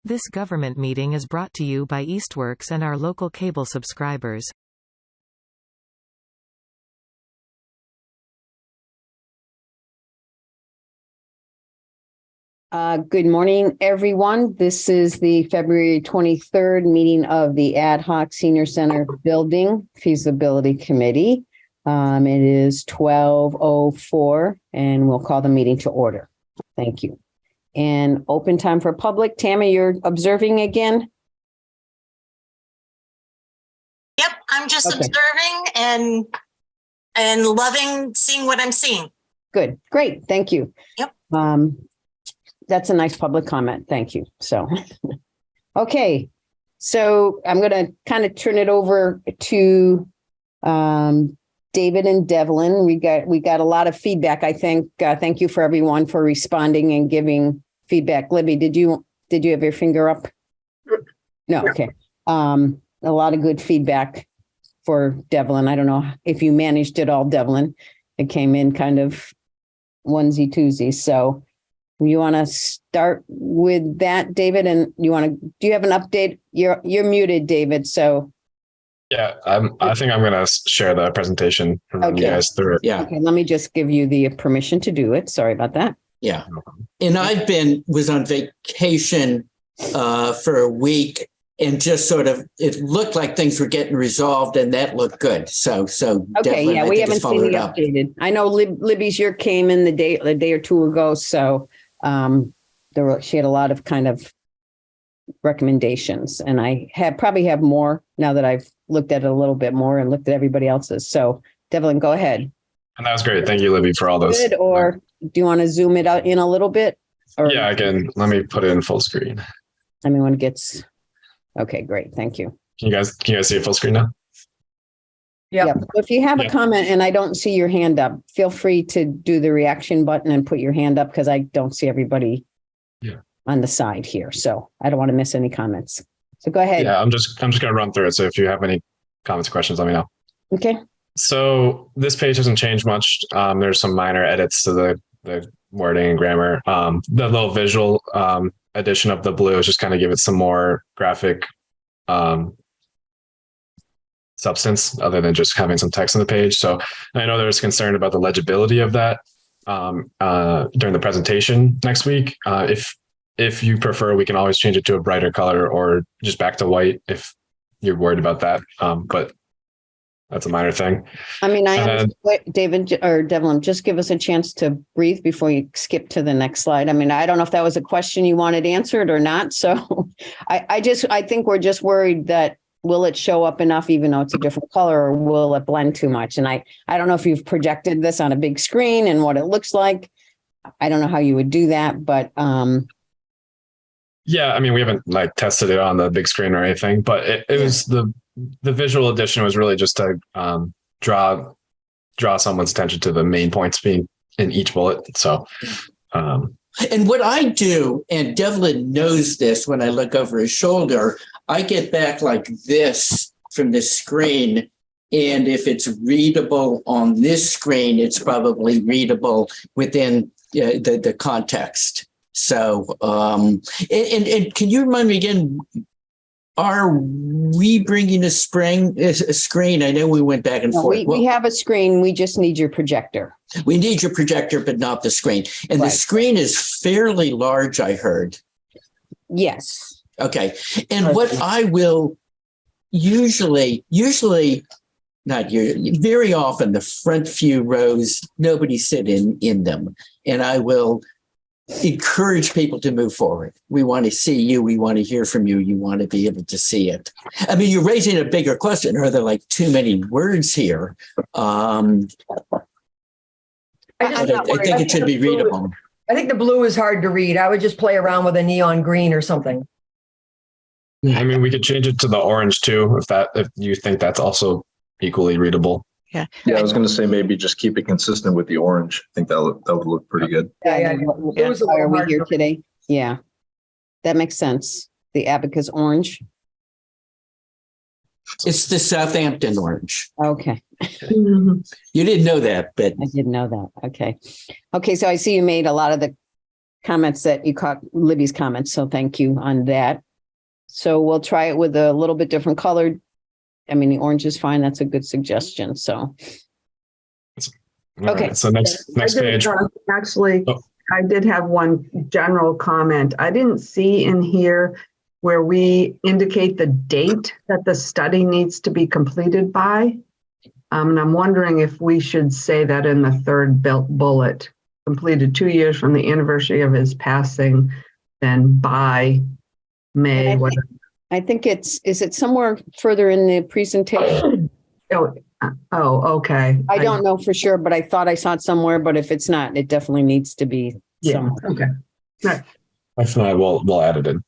This government meeting is brought to you by Eastworks and our local cable subscribers. Good morning, everyone. This is the February 23rd meeting of the Ad Hoc Senior Center Building Feasibility Committee. It is 12:04 and we'll call the meeting to order. Thank you. And open time for public. Tammy, you're observing again? Yep, I'm just observing and loving seeing what I'm seeing. Good, great, thank you. Yep. That's a nice public comment. Thank you. So, okay. So I'm going to kind of turn it over to David and Devlin. We got a lot of feedback, I think. Thank you for everyone for responding and giving feedback. Libby, did you have your finger up? No. Okay. A lot of good feedback for Devlin. I don't know if you managed it all, Devlin. It came in kind of onesie twosie. So you want to start with that, David? And do you have an update? You're muted, David. So yeah, I think I'm going to share the presentation and run you guys through it. Yeah. Okay, let me just give you the permission to do it. Sorry about that. Yeah. And was on vacation for a week and just sort of, it looked like things were getting resolved and that looked good. So okay, yeah, we haven't seen the updated. I know Libby's year came in a day or two ago. So she had a lot of kind of recommendations, and I probably have more now that I've looked at it a little bit more and looked at everybody else's. So Devlin, go ahead. And that was great. Thank you, Libby, for all those. Good, or do you want to zoom it out in a little bit? Or, yeah, again, let me put it in full screen. Anyone gets, okay, great. Thank you. Can you guys see it full screen now? Yeah. If you have a comment and I don't see your hand up, feel free to do the reaction button and put your hand up, because I don't see everybody on the side here. So I don't want to miss any comments. So go ahead. Yeah, I'm just going to run through it. So if you have any comments, questions, let me know. Okay. So this page hasn't changed much. There's some minor edits to the wording and grammar. The little visual addition of the blue is just kind of give it some more graphic substance other than just having some text on the page. So I know there's concern about the legibility of that during the presentation next week. If you prefer, we can always change it to a brighter color or just back to white if you're worried about that. But that's a minor thing. I mean, David or Devlin, just give us a chance to breathe before you skip to the next slide. I mean, I don't know if that was a question you wanted answered or not. So I think we're just worried that will it show up enough, even though it's a different color, or will it blend too much? And I don't know if you've projected this on a big screen and what it looks like. I don't know how you would do that, but yeah, I mean, we haven't tested it on the big screen or anything, but it was the visual addition was really just to draw someone's attention to the main points being in each bullet. So, and what I do, and Devlin knows this, when I look over his shoulder, I get back like this from the screen. And if it's readable on this screen, it's probably readable within the context. So, and can you remind me again, are we bringing a screen? I know we went back and forth. We have a screen. We just need your projector. We need your projector, but not the screen. And the screen is fairly large, I heard. Yes. Okay. And what I will usually, not usually, very often the front few rows, nobody sit in them. And I will encourage people to move forward. We want to see you. We want to hear from you. You want to be able to see it. I mean, you're raising a bigger question. Are there too many words here? I think it should be readable. I think the blue is hard to read. I would just play around with a neon green or something. I mean, we could change it to the orange too, if you think that's also equally readable. Yeah, I was going to say maybe just keep it consistent with the orange. I think that would look pretty good. Yeah. Why are we here today? Yeah, that makes sense. The Abacus orange. It's the Southampton orange. Okay. You didn't know that, but I didn't know that. Okay. So I see you made a lot of the comments that you caught, Libby's comments. So thank you on that. So we'll try it with a little bit different colored. I mean, the orange is fine. That's a good suggestion. So. Okay. So next page. Actually, Oh. I did have one general comment. I didn't see in here where we indicate the date that the study needs to be completed by. And I'm wondering if we should say that in the third bullet, completed 2 years from the anniversary of his passing, then by May. I think is it somewhere further in the presentation? Okay. I don't know for sure, but I thought I saw it somewhere, but if it's not, it definitely needs to be somewhere. Okay. Right. If not, we'll add it in.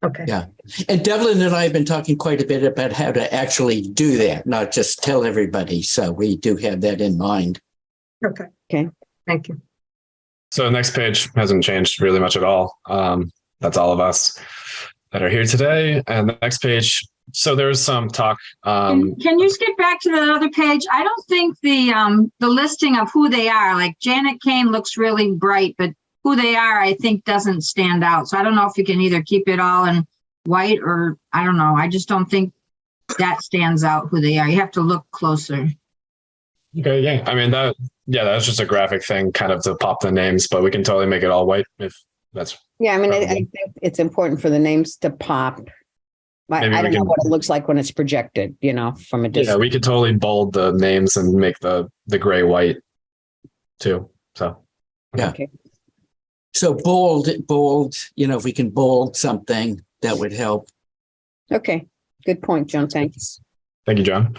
Okay. Yeah. And Devlin and I have been talking quite a bit about how to actually do that, not just tell everybody. So we do have that in mind. Okay. Okay. Thank you. So the next page hasn't changed really much at all. That's all of us that are here today. And the next page, so there's some talk. Can you skip back to the other page? I don't think the listing of who they are, like Janet Kane looks really bright, but who they are, I think doesn't stand out. So I don't know if you can either keep it all in white or I don't know. I just don't think that stands out who they are. You have to look closer. Okay, yeah. I mean, that's just a graphic thing kind of to pop the names, but we can totally make it all white if that's. Yeah, I mean, I think it's important for the names to pop. I don't know what it looks like when it's projected, from a distance. Yeah, we could totally bold the names and make the gray white too. So, yeah. Okay. So bold, if we can bold something, that would help. Okay. Good point, John. Thanks. Thank you, John.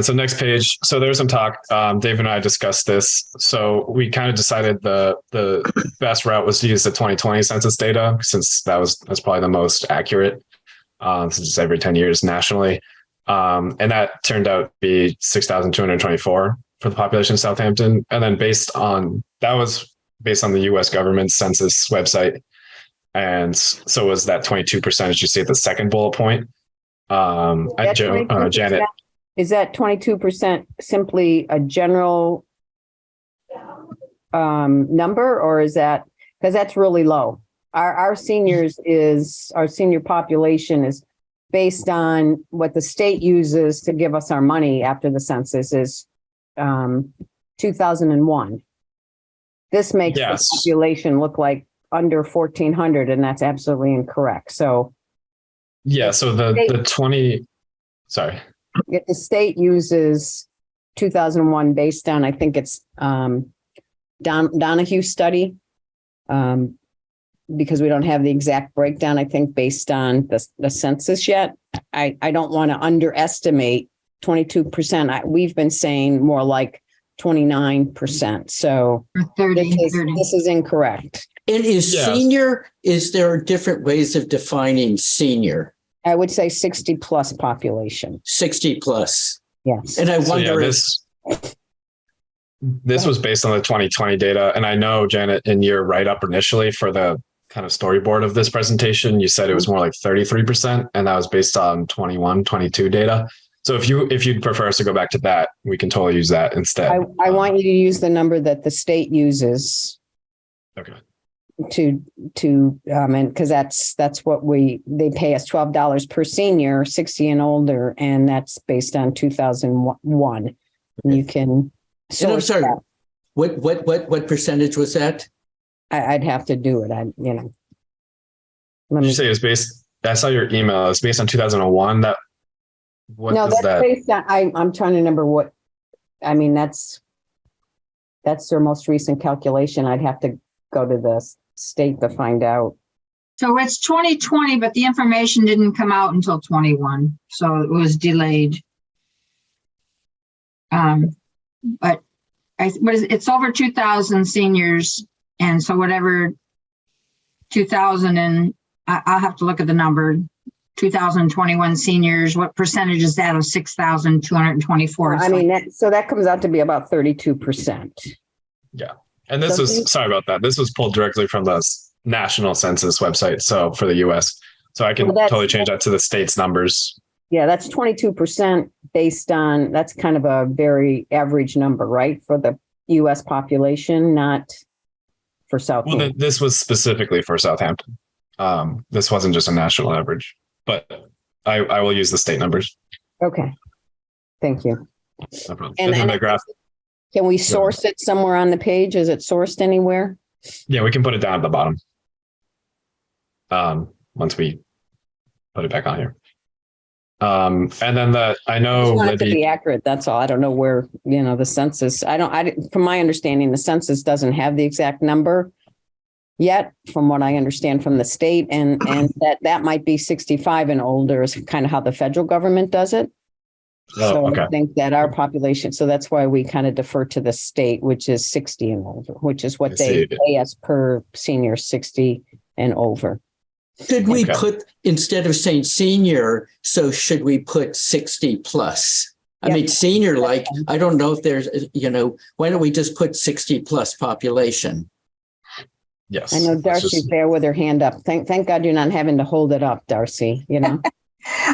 So next page. So there was some talk. Dave and I discussed this. So we kind of decided the best route was to use the 2020 census data since that's probably the most accurate. Since it's every 10 years nationally. And that turned out to be 6,224 for the population of Southampton. And then that was based on the US government census website. And so was that 22% as you see at the second bullet point. Janet. Is that 22% simply a general number or is that, because that's really low. Our senior population is based on what the state uses to give us our money after the census is 2001. This makes the population look like under 1,400, and that's absolutely incorrect. So, yeah. So the 20. Sorry. The state uses 2001 based on, I think it's Donahue study. Because we don't have the exact breakdown, I think, based on the census yet. I don't want to underestimate 22%. We've been saying more like 29%. So 30. This is incorrect. And senior, is there different ways of defining senior? I would say 60 plus population. 60 plus. Yes. And I wonder this was based on the 2020 data. And I know, Janet, in your write-up initially for the kind of storyboard of this presentation, you said it was more like 33%, and that was based on 21, 22 data. So if you'd prefer us to go back to that, we can totally use that instead. I want you to use the number that the state uses. Okay. And because that's what they pay us $12 per senior, 60 and older, and that's based on 2001. And you can. And I'm sorry, what percentage was that? I'd have to do it. Let me say it's based. I saw your email. It's based on 2001. That's based on. I'm trying to remember what. I mean, that's their most recent calculation. I'd have to go to the state to find out. So it's 2020, but the information didn't come out until 21, so it was delayed. But it's over 2,000 seniors. And so whatever 2000 and I'll have to look at the number, 2021 seniors, what percentage is that of 6,224? I mean, that comes out to be about 32%. Yeah. And sorry about that. This was pulled directly from the national census website. So for the US, so I can totally change that to the state's numbers. Yeah, that's 22% based on, that's kind of a very average number, right? For the US population, not. for Well, Southampton. this was specifically for Southampton. This wasn't just a national average, but I will use the state numbers. Okay. Thank you. No problem. And And then then the graph, can we source it somewhere on the page? Is it sourced anywhere? yeah, we can put it down at the bottom. Once we put it back on here. And then I I know just want it to Libby, be accurate. That's all. I don't know where, the census, from my understanding, the census doesn't have the exact number yet, from what I understand from the state, and that might be 65 and older is kind of how the federal government does it. So okay. I think that our population, so that's why we kind of defer to the state, which is 60 and older, which is what I they see. pay us per senior, 60 and over. Could we Okay. put, instead of saying senior, so should we put 60 plus? I Yep. mean, senior, like, I don't know if there's, why don't we just put 60 plus population? Yes. I know Let's Darcy's just- there with her hand up. Thank God you're not having to hold it up, Darcy,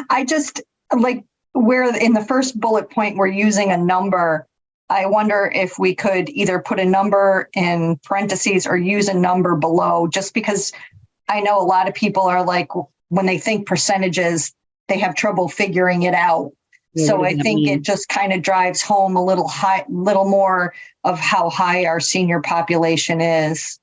I just like where in the first bullet point, we're using a number. I wonder if we could either put a number in parentheses or use a number below, just because I know a lot of people are like, when they think percentages, they have trouble figuring it out. Yeah, So what I does that think mean? it just kind of drives home a little more of how high our senior population is.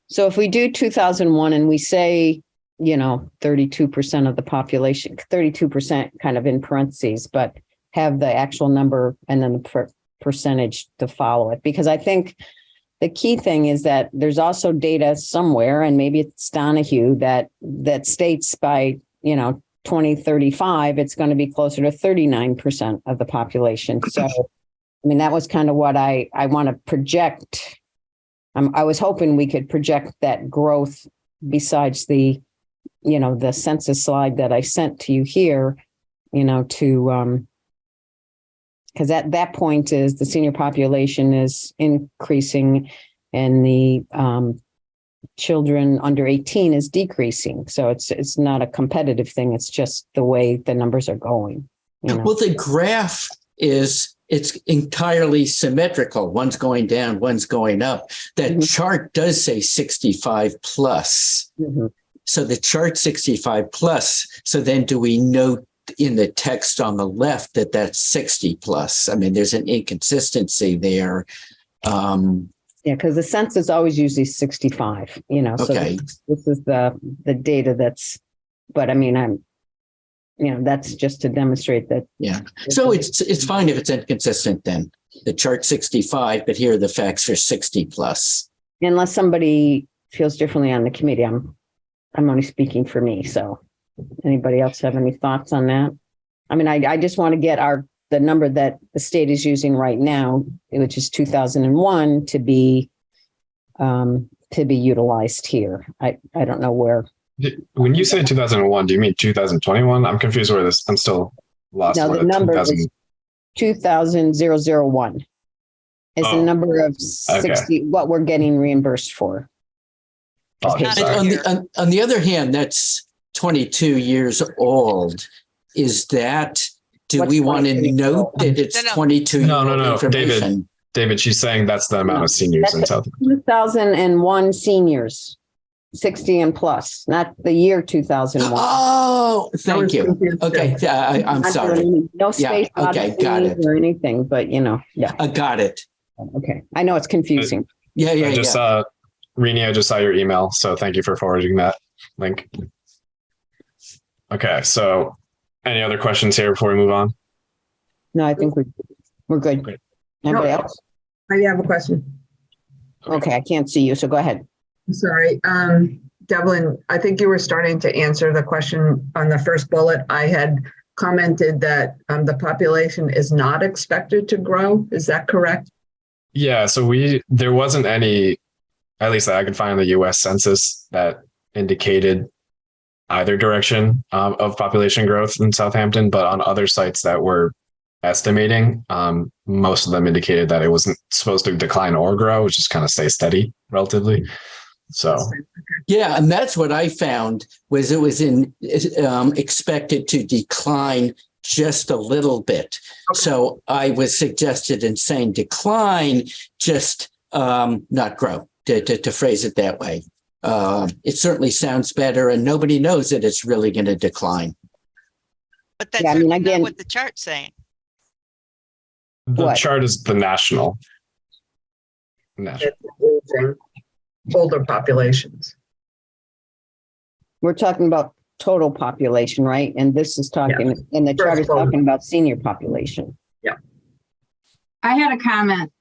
So if we do 2001 and we say, 32% of the population, 32% kind of in parentheses, but have the actual number and then the percentage to follow it. Because I think the key thing is that there's also data somewhere, and maybe it's Donahue, that states by, 2035, it's going to be closer to 39% of the population. So, I mean, that was kind of what I want to project. I was hoping we could project that growth besides the census slide that I sent to you here, to, because at that point is the senior population is increasing and the children under 18 is decreasing. So it's not a competitive thing. It's just the way the numbers are going. Well, the graph it's entirely symmetrical. One's going down, one's going up. That chart does say 65 plus. Mm-hmm. So the chart 65 plus. So then do we note in the text on the left that that's 60 plus? I mean, there's an inconsistency there. Yeah, because the census is always usually 65, so Okay. this is the data that's, but I mean, that's just to demonstrate that. Yeah. So it's fine if it's inconsistent then. The chart 65, but here are the facts for 60 plus. Unless somebody feels differently on the committee, I'm only speaking for me. So anybody else have any thoughts on that? I mean, I just want to get the number that the state is using right now, which is 2001, to be utilized here. I don't know where. When you say 2001, do you mean 2021? I'm confused where this, I'm still lost. No, on the number 2000. is 20,001 is the Oh, number of 60, what we're getting reimbursed for. Okay, But sorry. on the other hand, that's 22 years old. Is that, do What's we want to 22 years note old? that it's No. 22 year old No, information? David, she's saying that's the amount of seniors in That's South. 2001 seniors, 60 and plus, not the year 2001. Oh, thank was you. confused too. Okay, I'm Not sorry. doing no space Yeah, okay, got it. or anything, but yeah. I got it. Okay. I know it's confusing. Yeah. I just saw, Rini, I just saw your email, so thank you for forwarding that link. Okay, so any other questions here before we move on? No, I think we're good. Great. Anybody No. else? I have a question. Okay, I can't see you, so go ahead. I'm sorry. Devlin, I think you were starting to answer the question on the first bullet. I had commented that the population is not expected to grow. Is that correct? Yeah, so there wasn't any, at least that I could find in the US Census, that indicated either direction of population growth in Southampton, but on other sites that were estimating, most of them indicated that it wasn't supposed to decline or grow, which just kind of stay steady relatively. So Yeah, and that's what I found was it was expected to decline just a little bit. Okay. So I was suggested in saying decline, just not grow. to phrase it that way. It certainly sounds better, and nobody knows that it's really going to decline. But that's Yeah, I mean, certainly again- not what the chart's saying. The What? chart is the national. Aging, older populations. We're talking about total population, right? And this is talking, and the chart is First talking about senior population. I had a comment.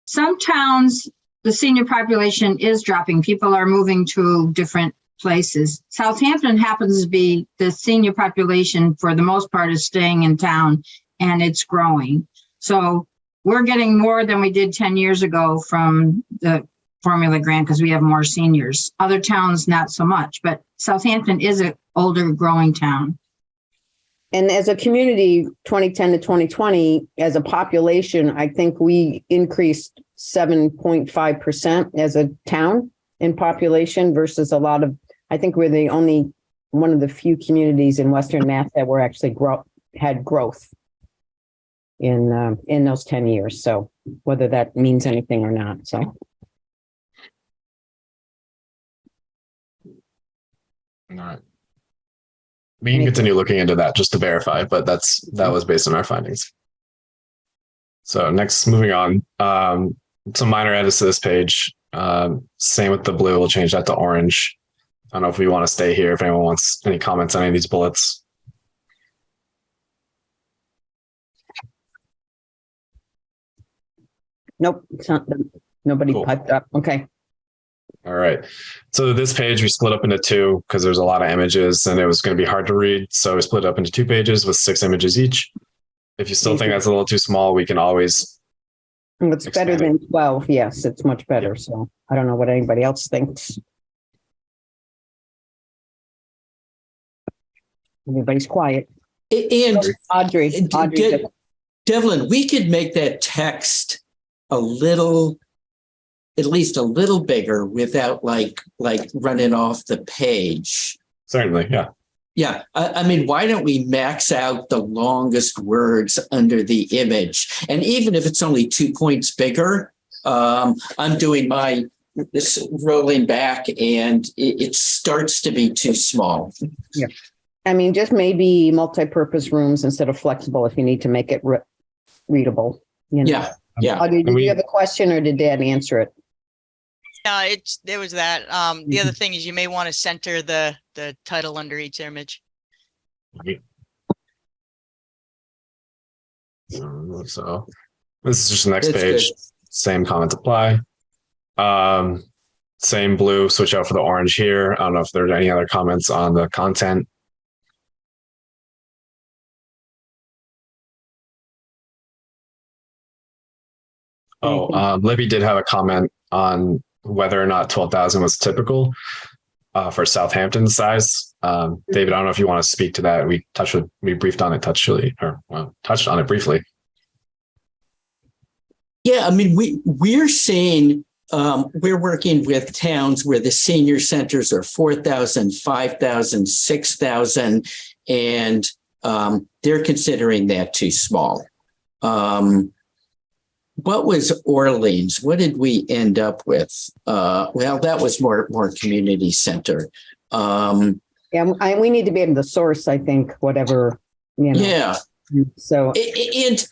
Some towns, the senior population is dropping. People are moving to different places. Southampton happens to be the senior population for the most part is staying in town and it's growing. So we're getting more than we did 10 years ago from the formula grant because we have more seniors. Other towns, not so much, but Southampton is an older growing town. And as a community, 2010 to 2020, as a population, I think we increased 7.5% as a town in population versus a lot of, I think we're the only, one of the few communities in Western Mass that were actually had growth in those 10 years. So whether that means anything or not, so. All right. We can continue looking into that just to verify, but that was based on our findings. So next, moving on, some minor edits to this page. Same with the blue, we'll change that to orange. I don't know if we want to stay here, if anyone wants any comments on any of these bullets. Nope, it's not, nobody Cool. piped up. Okay. All right. So this page we split up into two because there's a lot of images and it was going to be hard to read. So we split up into 2 pages with 6 images each. If you still think that's a little too small, we can always. It's better than 12. Yes, it's much better. So I don't know what anybody else thinks. Everybody's quiet. And Audrey, Devlin, we could make that text at least a little bigger without like running off the page. Certainly, yeah. Yeah, I mean, why don't we max out the longest words under the image? And even if it's only 2 points bigger, I'm doing this rolling back and it starts to be too small. Yeah. I mean, just maybe multi-purpose rooms instead of flexible if you need to make it readable. You know? Yeah. Audrey, did you have a question or did Dad answer it? There was that. The other thing is you may want to center the title under each image. So this is just the next That's page. good. Same comments apply. Same blue, switch out for the orange here. I don't know if there are any other comments on the content. Libby did have a comment on whether or not 12,000 was typical for Southampton size. David, I don't know if you want to speak to that. We briefed on it touched on it briefly. Yeah, I mean, we're seeing, we're working with towns where the senior centers are 4,000, 5,000, 6,000, and they're considering that too small. What was Orleans? What did we end up with? Well, that was more community center. We need to be able to source, I think, whatever, you know. Yeah. So, and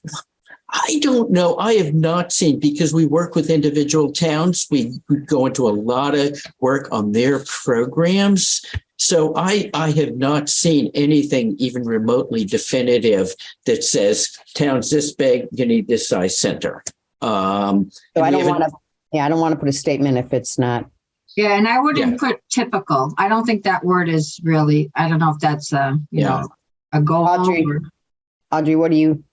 I don't know. I have not seen, because we work with individual towns. We go into a lot of work on their programs. So I have not seen anything even remotely definitive that says towns this big, you need this size center. so I don't want to put a statement if it's not. Yeah, and I wouldn't put typical. I don't think that word is really, I don't know if that's a goal. Audrey, what do you?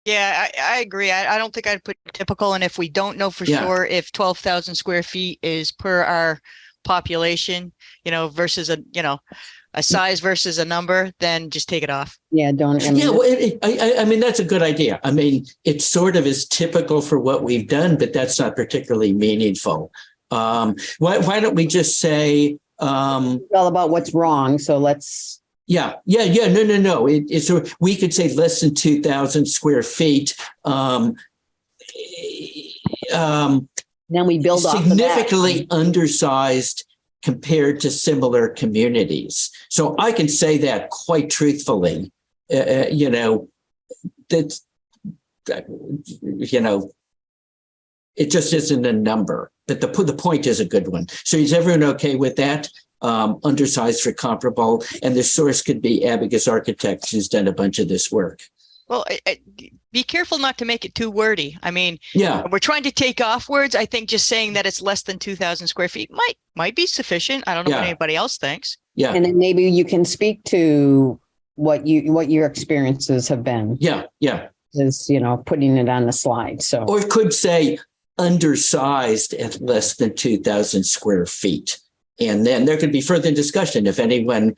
Yeah, I agree. I don't think I'd put typical. And if we don't know for sure if 12,000 square feet is per our population, versus a size versus a number, then just take it off. Yeah, don't. I mean, that's a good idea. I mean, it sort of is typical for what we've done, but that's not particularly meaningful. Why don't we just say it's all about what's wrong. So let's. No. We could say less than 2,000 square feet. Then we build off of that. Significantly undersized compared to similar communities. So I can say that quite truthfully, you know, that, you know, it just isn't a number, but the point is a good one. So is everyone okay with that? Undersized for comparable, and the source could be Abacus Architects, who's done a bunch of this work. Well, be careful not to make it too wordy. I mean, yeah, we're trying to take off words. I think just saying that it's less than 2,000 square feet might be sufficient. I don't know what anybody else thinks. Yeah, and then maybe you can speak to what your experiences have been. Yeah, yeah. Is, you know, putting it on the slide. So, or it could say undersized at less than 2,000 square feet, and then there could be further discussion if anyone.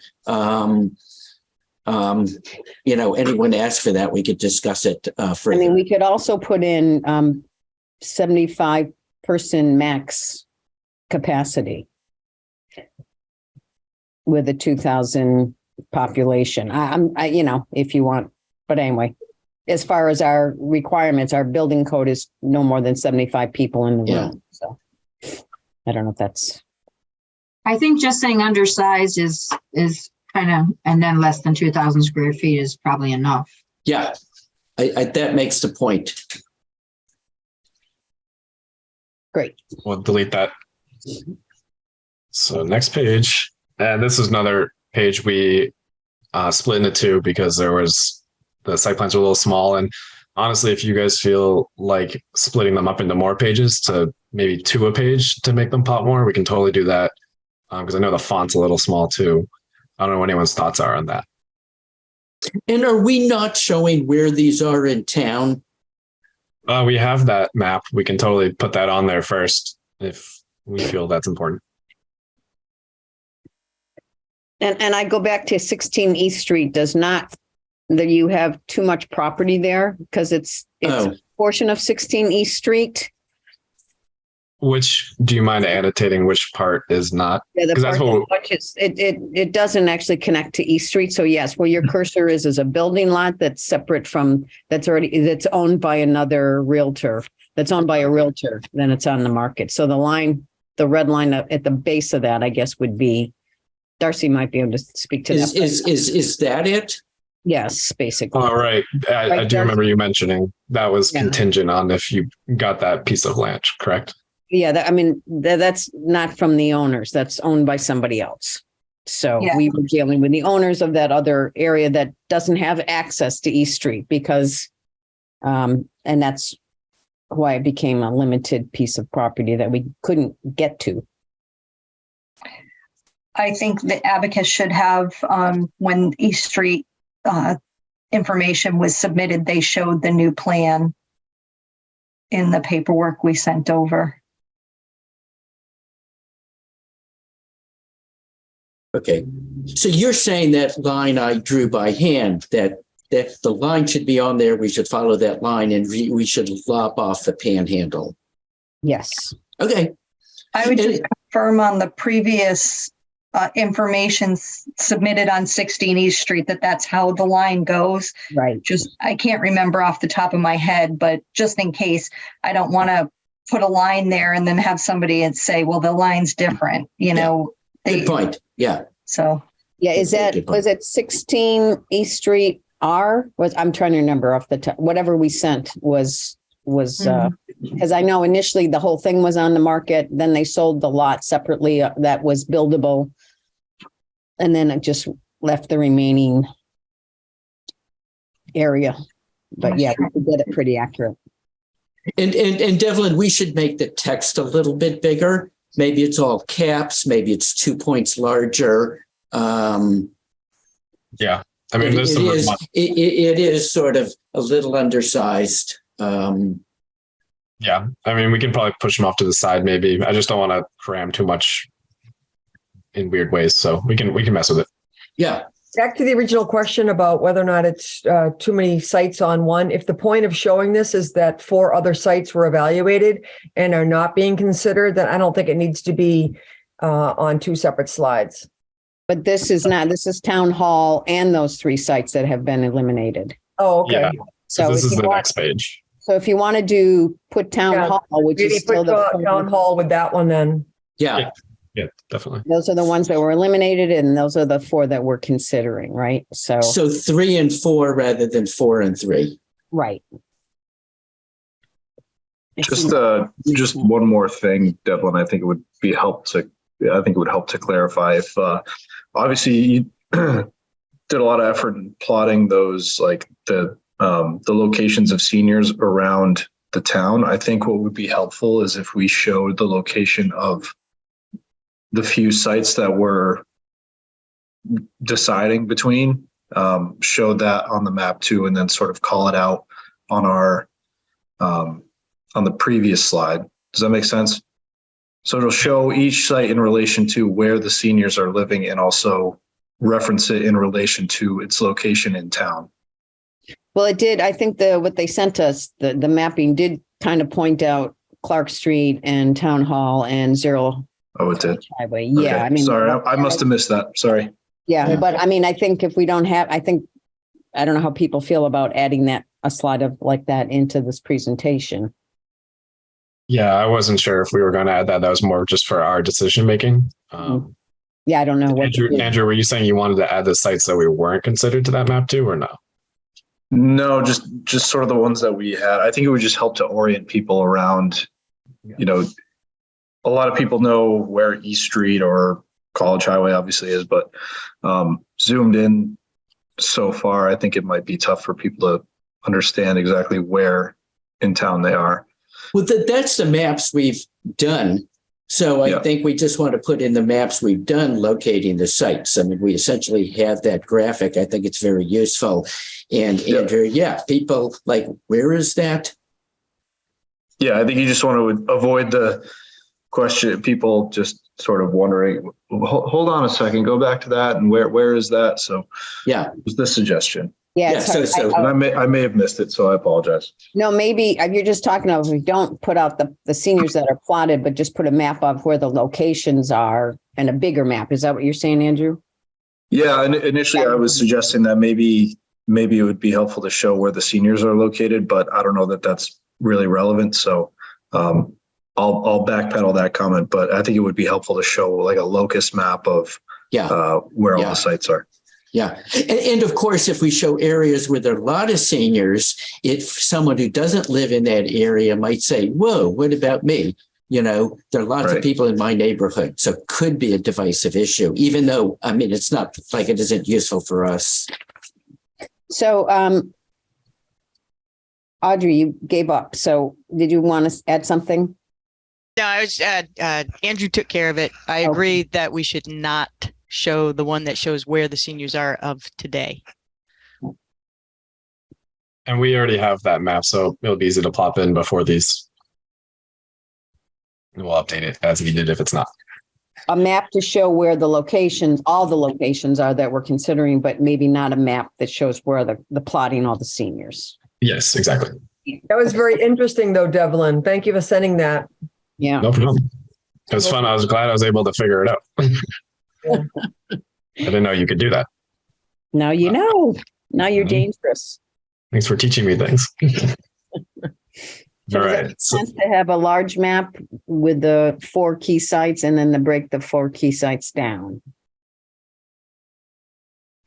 You know, anyone asks for that, we could discuss it further. I mean, we could also put in 75 person max capacity with a 2,000 population. I, you know, if you want, but anyway, as far as our requirements, our building code is no more than 75 people in the room. So I don't know if that's. I think just saying undersized is kind of, and then less than 2,000 square feet is probably enough. Yeah, I that makes the point. Great. We'll delete that. So next page, and this is another page we split into two because the site plans were a little small. And honestly, if you guys feel like splitting them up into more pages to maybe 2 a page to make them pop more, we can totally do that. Because I know the font's a little small too. I don't know what anyone's thoughts are on that. And are we not showing where these are in town? We have that map. We can totally put that on there first if we feel that's important. And I go back to 16 East Street does not, that you have too much property there because it's a portion of 16 East Street. Which, do you mind annotating which part is not? Yeah, it doesn't actually connect to East Street. So yes, where your cursor is a building lot that's separate from, that's owned by another realtor, that's owned by a realtor, then it's on the market. So the red line at the base of that, I guess, would be, Darcy might be able to speak to that. Is that it? Yes, basically. All right. I do remember you mentioning that was contingent on if you got that piece of land, correct? Yeah, that's not from the owners. That's owned by somebody else. So we were dealing with the owners of that other area that doesn't have access to East Street because, and that's why it became a limited piece of property that we couldn't get to. I think the Abacus should have, when East Street information was submitted, they showed the new plan in the paperwork we sent over. Okay, so you're saying that line I drew by hand, that the line should be on there, we should follow that line, and we should lop off the panhandle. Yes. Okay. I would just confirm on the previous information submitted on 16 East Street that's how the line goes. Right. Just, I can't remember off the top of my head, but just in case, I don't want to put a line there and then have somebody and say, well, the line's different, you know. Good point. Yeah. So. Yeah. Was it 16 East Street R? I'm trying to remember off the top. Whatever we sent was because I know initially the whole thing was on the market. Then they sold the lot separately that was buildable. And then it just left the remaining area. But yeah, we could get it pretty accurate. And Devlin, we should make the text a little bit bigger. Maybe it's all caps. Maybe it's 2 points larger. Yeah. I mean, it is sort of a little undersized. Yeah. I mean, we can probably push them off to the side, maybe. I just don't want to cram too much in weird ways. So we can mess with it. Yeah. Back to the original question about whether or not it's too many sites on one. If the point of showing this is that 4 other sites were evaluated and are not being considered, then I don't think it needs to be on 2 separate slides. But this is not, this is Town Hall and those 3 sites that have been eliminated. Oh, okay. Yeah. So this is the next page. So if you want to put town Yeah. hall, which Maybe is still put the, town hall with that one then. Yeah. Yeah, definitely. those are the ones that were eliminated, and those are the 4 that we're considering, right? So, So 3 and 4 rather than 4 and 3. right. Just one more thing, Devlin. I think it would help to clarify if obviously you did a lot of effort in plotting those, like the locations of seniors around the town. I think what would be helpful is if we showed the location of the few sites that we're deciding between, show that on the map too, and then sort of call it out on our on the previous slide. Does that make sense? So it'll show each site in relation to where the seniors are living and also reference it in relation to its location in town. Well, it did. I think what they sent us, the mapping did kind of point out Clark Street and Town Hall and Zero Oh, it did. Highway. Yeah. Okay. I mean, sorry, I must have missed that. Sorry. Yeah. But I mean, I think if we don't have, I don't know how people feel about adding a slide of like that into this presentation. Yeah, I wasn't sure if we were going to add that. That was more just for our decision making. Yeah, I don't know. Andrew, were you saying you wanted to add the sites that we weren't considered to that map too, or no? No, just sort of the ones that we had. I think it would just help to orient people around, a lot of people know where East Street or College Highway obviously is, but zoomed in so far, I think it might be tough for people to understand exactly where in town they are. Well, that's the maps we've done. So I think we just want to put in the maps we've done locating the sites. I mean, we essentially have that graphic. I think it's very useful. And Andrew, people like, where is that? Yeah, I think you just want to avoid the question, people just sort of wondering, hold on a second, go back to that. And where is that? So it was the suggestion. Yeah. And I may have missed it, so I apologize. No, maybe you're just talking about, if we don't put out the seniors that are plotted, but just put a map of where the locations are and a bigger map. Is that what you're saying, Andrew? Yeah. And initially I was suggesting that maybe it would be helpful to show where the seniors are located, but I don't know that that's really relevant. So I'll backpedal that comment, but I think it would be helpful to show like a locus map of where all the sites are. Yeah. And of course, if we show areas where there are a lot of seniors, if someone who doesn't live in that area might say, whoa, what about me? There are lots of people in my neighborhood. So it could be a divisive issue, even though, I mean, it's not like it isn't useful for us. So, Audrey, you gave up. So did you want to add something? No, I was, Andrew took care of it. I agree that we should not show the one that shows where the seniors are of today. And we already have that map, so it'll be easy to plop in before these. And we'll update it as needed if it's not. A map to show where the locations, all the locations are that we're considering, but maybe not a map that shows where the plotting all the seniors. Yes, exactly. That was very interesting though, Devlin. Thank you for sending that. Yeah. No problem. It was fun. I was glad I was able to figure it out. I didn't know you could do that. Now you know. Now you're dangerous. Thanks for teaching me things. So all does it right. make sense to have a large map with the 4 key sites and then to break the 4 key sites down?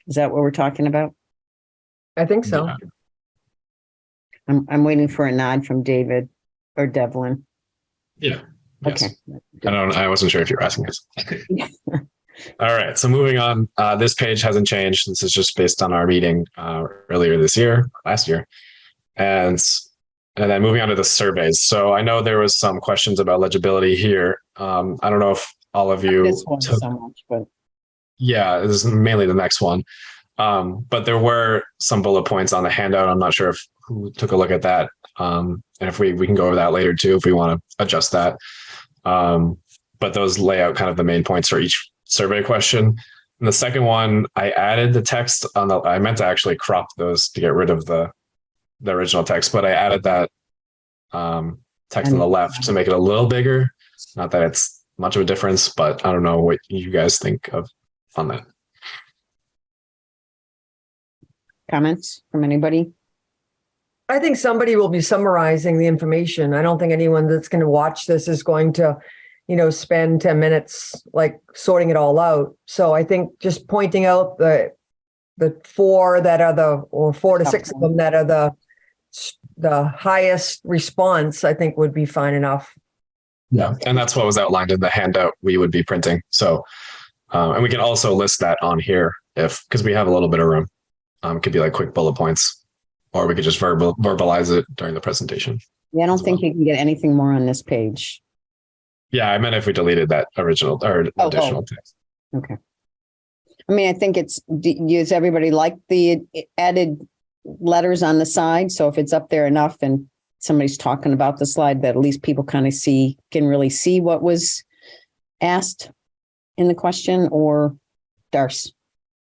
Is that what we're talking about? I think so. Yeah. I'm waiting for a nod from David or Devlin. Yeah. Yes. Okay. I wasn't sure if you're asking us. All right. So moving on, this page hasn't changed. This is just based on our meeting earlier last year. And then moving on to the surveys. So I know there was some questions about legibility here. I don't know if all of you This one so much, but yeah, this is mainly the next one. But there were some bullet points on the handout. I'm not sure if who took a look at that. And if we can go over that later too, if we want to adjust that. But those lay out kind of the main points for each survey question. And the second one, I added the text I meant to actually crop those to get rid of the original text, but I added that text on the left to make it a little bigger. Not that it's much of a difference, but I don't know what you guys think of on that. comments from anybody? I think somebody will be summarizing the information. I don't think anyone that's going to watch this is going to, spend 10 minutes like sorting it all out. So I think just pointing out the four that are or 4 to 6 of them that are the highest response, I think would be fine enough. Yeah. And that's what was outlined in the handout we would be printing. So, and we can also list that on here because we have a little bit of room. It could be like quick bullet points, or we could just verbalize it during the presentation. Yeah, I don't think you can get anything more on this page. Yeah, I meant if we deleted that original or additional text. Okay. I mean, I think does everybody like the added letters on the side? So if it's up there enough and somebody's talking about the slide, that at least people kind of can really see what was asked in the question, or Darce?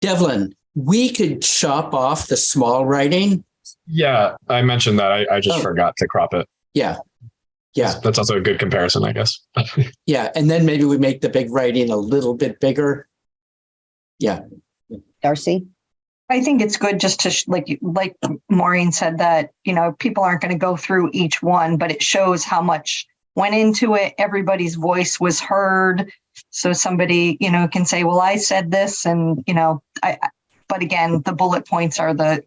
Devlin, we could chop off the small writing. Yeah, I mentioned that. I just forgot to crop it. Yeah. Yeah. That's also a good comparison, I guess. Yeah. And then maybe we make the big writing a little bit bigger. Yeah. Darcy? I think it's good just to, like Maureen said, that, people aren't going to go through each one, but it shows how much went into it. Everybody's voice was heard. So somebody, can say, well, I said this, and, but again, the bullet points are the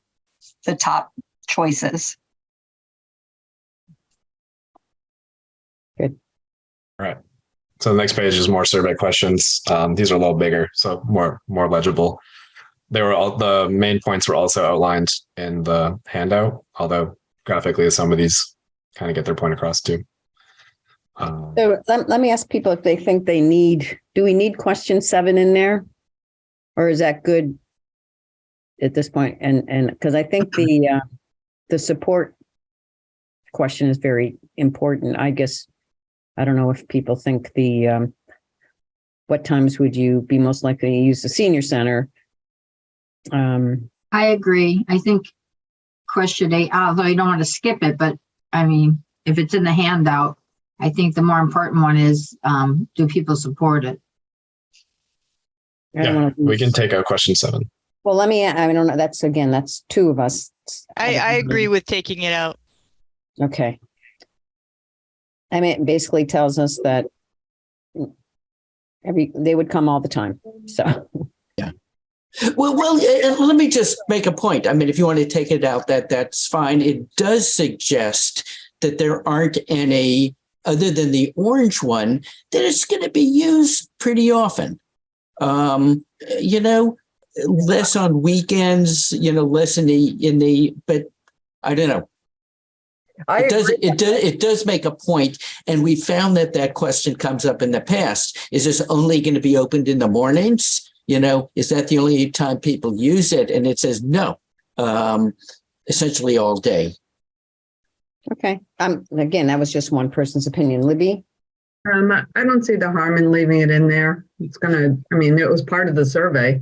top choices. Good. All right. So the next page is more survey questions. These are a little bigger, so more legible. The main points were also outlined in the handout, although graphically some of these kind of get their point across too. So let me ask people if they think do we need question 7 in there? Or is that good at this point? And because I think the support question is very important. I guess, I don't know if people think what times would you be most likely to use the senior center? I agree. I think question 8, although you don't want to skip it, but I mean, if it's in the handout, I think the more important one is, do people support it? Yeah, we can take out question 7. Well, I don't know. That's 2 of us. I agree with taking it out. Okay. I mean, it basically tells us that they would come all the time. So. Yeah. Well, let me just make a point. I mean, if you want to take it out, that's fine. It does suggest that there aren't any, other than the orange one, that it's going to be used pretty often. Less on weekends, less in the, but I don't know. It does make a point, and we found that question comes up in the past. Is this only going to be opened in the mornings? Is that the only time people use it? And it says no, essentially all day. Okay. Again, that was just one person's opinion. Libby? I don't see the harm in leaving it in there. It was part of the survey.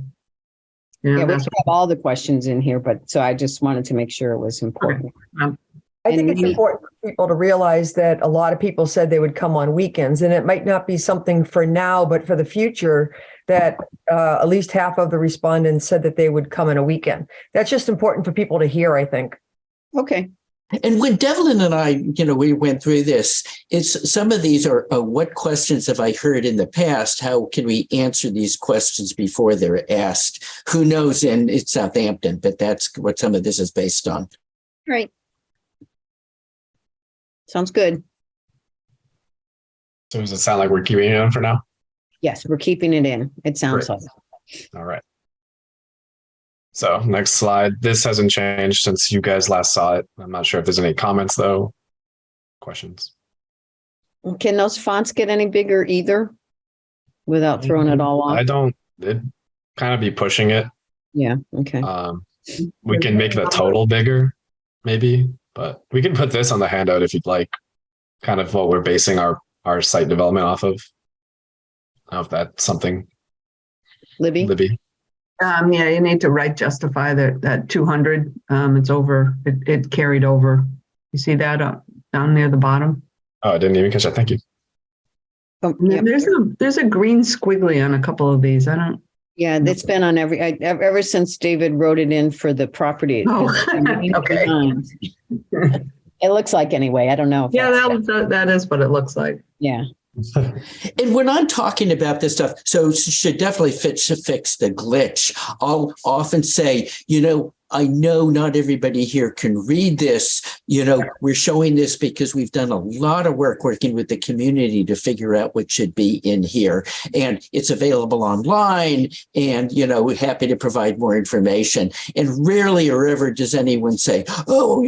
Yeah, we have all the questions in here, but so I just wanted to make sure it was important. I think it's important for people to realize that a lot of people said they would come on weekends, and it might not be something for now, but for the future, that at least half of the respondents said that they would come on a weekend. That's just important for people to hear, I think. Okay. And when Devlin and I, we went through this, some of these are what questions have I heard in the past? How can we answer these questions before they're asked? Who knows in Southampton, but that's what some of this is based on. Right. Sounds good. So does it sound like we're keeping it in for now? Yes, we're keeping it in. It sounds Great. like. All right. So next slide. This hasn't changed since you guys last saw it. I'm not sure if there's any comments though. Questions? Can those fonts get any bigger either without throwing it all off? It'd kind of be pushing it. Yeah. Okay. We can make the total bigger maybe, but we can put this on the handout if you'd like, kind of what we're basing our site development off of. I don't know if that's something. Libby? Yeah, you need to justify that 200. It's over. It carried over. You see that down near the bottom? Oh, I didn't even catch that. Thank you. Oh, yeah. There's a green squiggly on a couple of these. I don't. Yeah, it's been on ever since David wrote it in for the property. Oh, okay. It looks like anyway. I don't know. Yeah, that is what it looks like. Yeah. And when I'm talking about this stuff, so should definitely fix the glitch. I'll often say, I know not everybody here can read this. We're showing this because we've done a lot of work working with the community to figure out what should be in here. And it's available online and, happy to provide more information. And rarely or ever does anyone say, oh,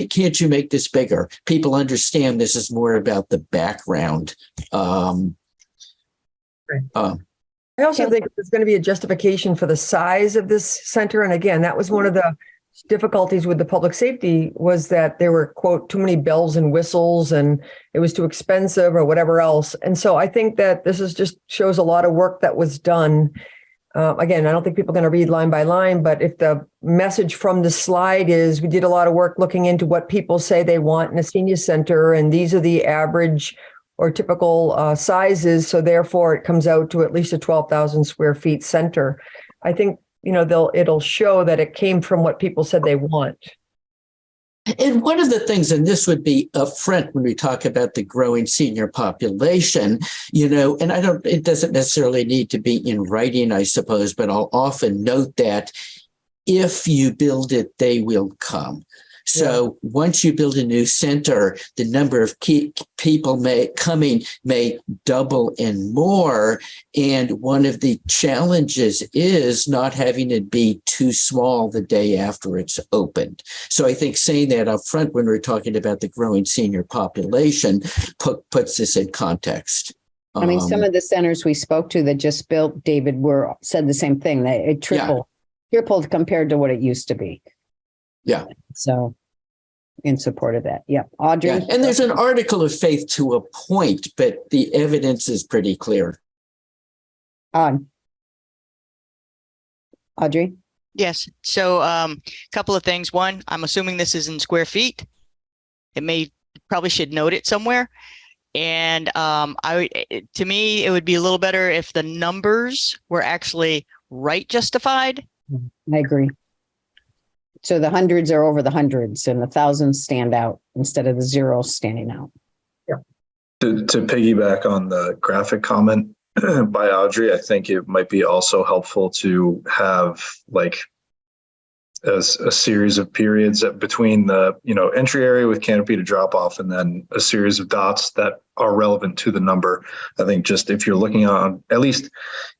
can't you make this bigger? People understand this is more about the background. I also think there's going to be a justification for the size of this center. And again, that was one of the difficulties with the public safety was that there were, quote, too many bells and whistles and it was too expensive or whatever else. And so I think that this is just shows a lot of work that was done. Again, I don't think people are going to read line by line, but if the message from the slide is we did a lot of work looking into what people say they want in a senior center, and these are the average or typical sizes. So therefore it comes out to at least a 12,000 square feet center. I think, it'll show that it came from what people said they want. And one of the things, and this would be upfront when we talk about the growing senior population, and it doesn't necessarily need to be in writing, I suppose, but I'll often note that if you build it, they will come. So once you build a new center, the number of people may double and more. And one of the challenges is not having it be too small the day after it's opened. So I think saying that up front when we're talking about the growing senior population puts this in context. I mean, some of the centers we spoke to that just built, David, said the same thing. That it tripled compared to what it used to be. Yeah. So in support of that. Yeah. Audrey. Yeah. And there's an article of faith to a point, but the evidence is pretty clear. Audrey. Yes. So a couple of things. One, I'm assuming this is in square feet. Probably should note it somewhere. And to me, it would be a little better if the numbers were actually justified. I agree. So the hundreds are over the hundreds and the thousands stand out instead of the zeros standing out. Yeah. To piggyback on the graphic comment by Audrey, I think it might be also helpful to have a series of periods between the entry area with canopy to drop off, and then a series of dots that are relevant to the number. I think just if you're looking on, at least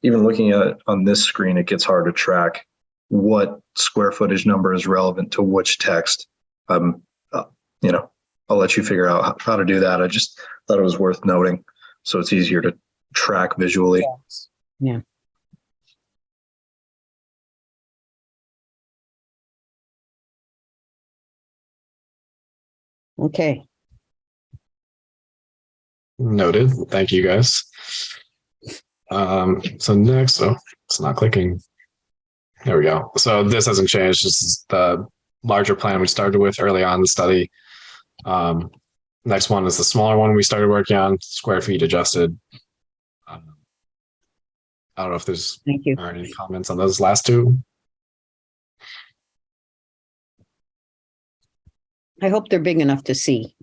even looking at on this screen, it gets hard to track what square footage number is relevant to which text. I'll let you figure out how to do that. I just thought it was worth noting, so it's easier to track visually. Yes. Yeah. Okay. Noted. Thank you, guys. So next, it's not clicking. There we go. So this hasn't changed. This is the larger plan we started with early on in the study. Next one is the smaller one we started working on, square feet adjusted. I don't know if there's any comments on those last two. I hope they're big enough to see.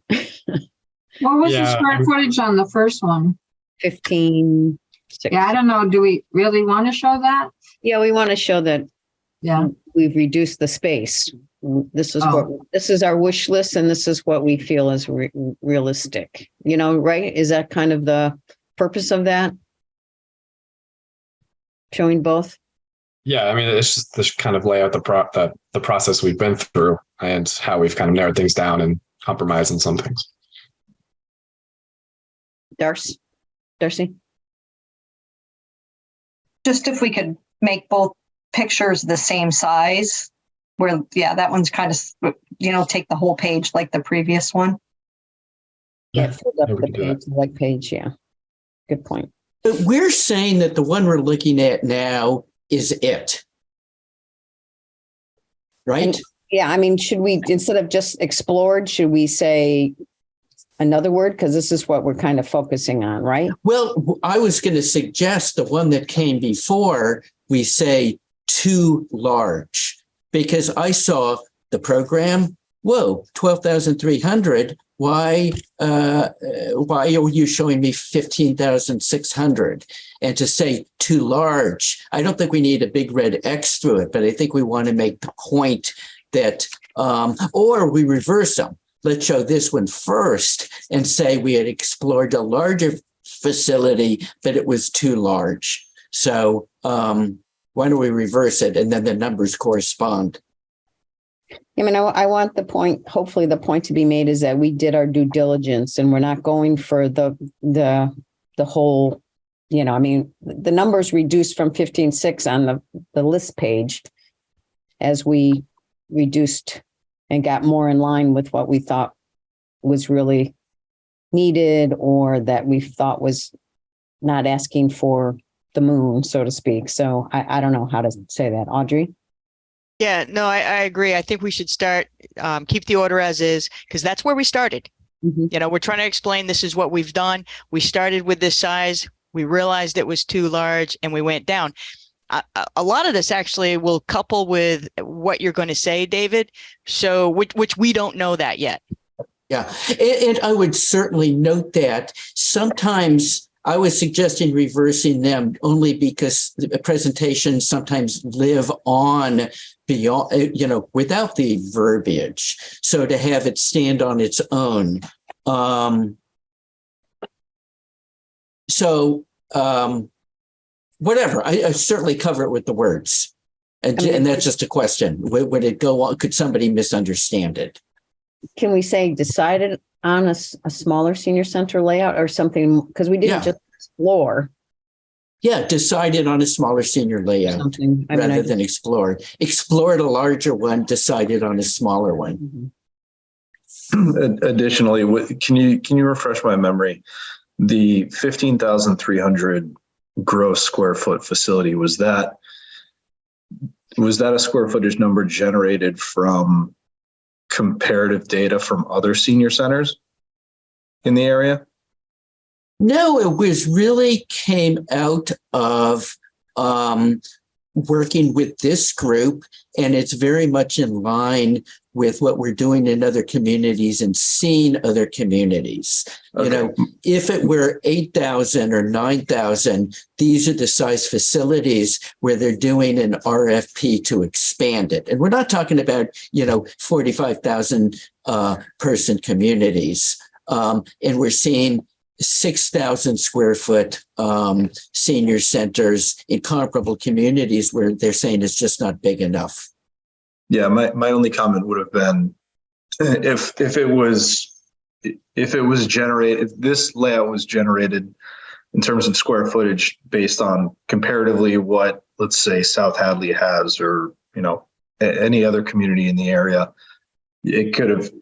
What was the square footage on the first one? 15. 6. Yeah, I don't know. Do we really want to show that? Yeah, we want to show that. Yeah, we've reduced the space. This is our wish list, and this is what we feel is realistic. Right? Is that kind of the purpose of that? Showing both. Yeah, I mean, it's just to kind of lay out the process we've been through and how we've kind of narrowed things down and compromised on some things. Darcy? Just if we could make both pictures the same size, where, that one's kind of, take the whole page like the previous one. Yeah, fill up the page, yeah. Good point. But we're saying that the one we're looking at now is it. Right? Should we, instead of just explored, should we say another word? Because this is what we're kind of focusing on, right? Well, I was going to suggest the one that came before we say too large, because I saw the program, whoa, 12,300. Why are you showing me 15,600? And to say too large, I don't think we need a big red X through it, but I think we want to make the point that, or we reverse them. Let's show this one first and say we had explored a larger facility, but it was too large. So why don't we reverse it, and then the numbers correspond? I mean, I want the point, hopefully the point to be made is that we did our due diligence and we're not going for the whole, you know, I mean, the numbers reduced from 15.6 on the list page as we reduced and got more in line with what we thought was really needed, or that we thought was not asking for the moon, so to speak. So I don't know how to say that. Audrey? Yeah, no, I agree. I think we should start, keep the order as is, because that's where we started. Mm-hmm. You know, we're trying to explain this is what we've done. We started with this size. We realized it was too large and we went down. A lot of this actually will couple with what you're going to say, David. So which we don't know that yet. Yeah, and I would certainly note that sometimes I was suggesting reversing them only because the presentations sometimes live on beyond, you know, without the verbiage. So to have it stand on its own. Whatever, I certainly cover it with the words. And that's just a question. Would it go on? Could somebody misunderstand it? Can we say decided on a smaller senior center layout or something? Because we didn't just explore. Yeah, decided on a smaller senior layout rather than explore. Explored a larger one, decided on a smaller one. Mm-hmm. Additionally, can you refresh my memory? The 15,300 gross square foot facility, was that a square footage number generated from comparative data from other senior centers in the area? No, it was really came out of working with this group, and it's very much in line with what we're doing in other communities and seeing other communities. Okay. You know, if it were 8,000 or 9,000, these are the size facilities where they're doing an RFP to expand it. And we're not talking about, 45,000 person communities. And we're seeing 6,000 square foot senior centers in comparable communities where they're saying it's just not big enough. Yeah, my only comment would have been if this layout was generated in terms of square footage based on comparatively what, let's say, South Hadley has, or any other community in the area, there could have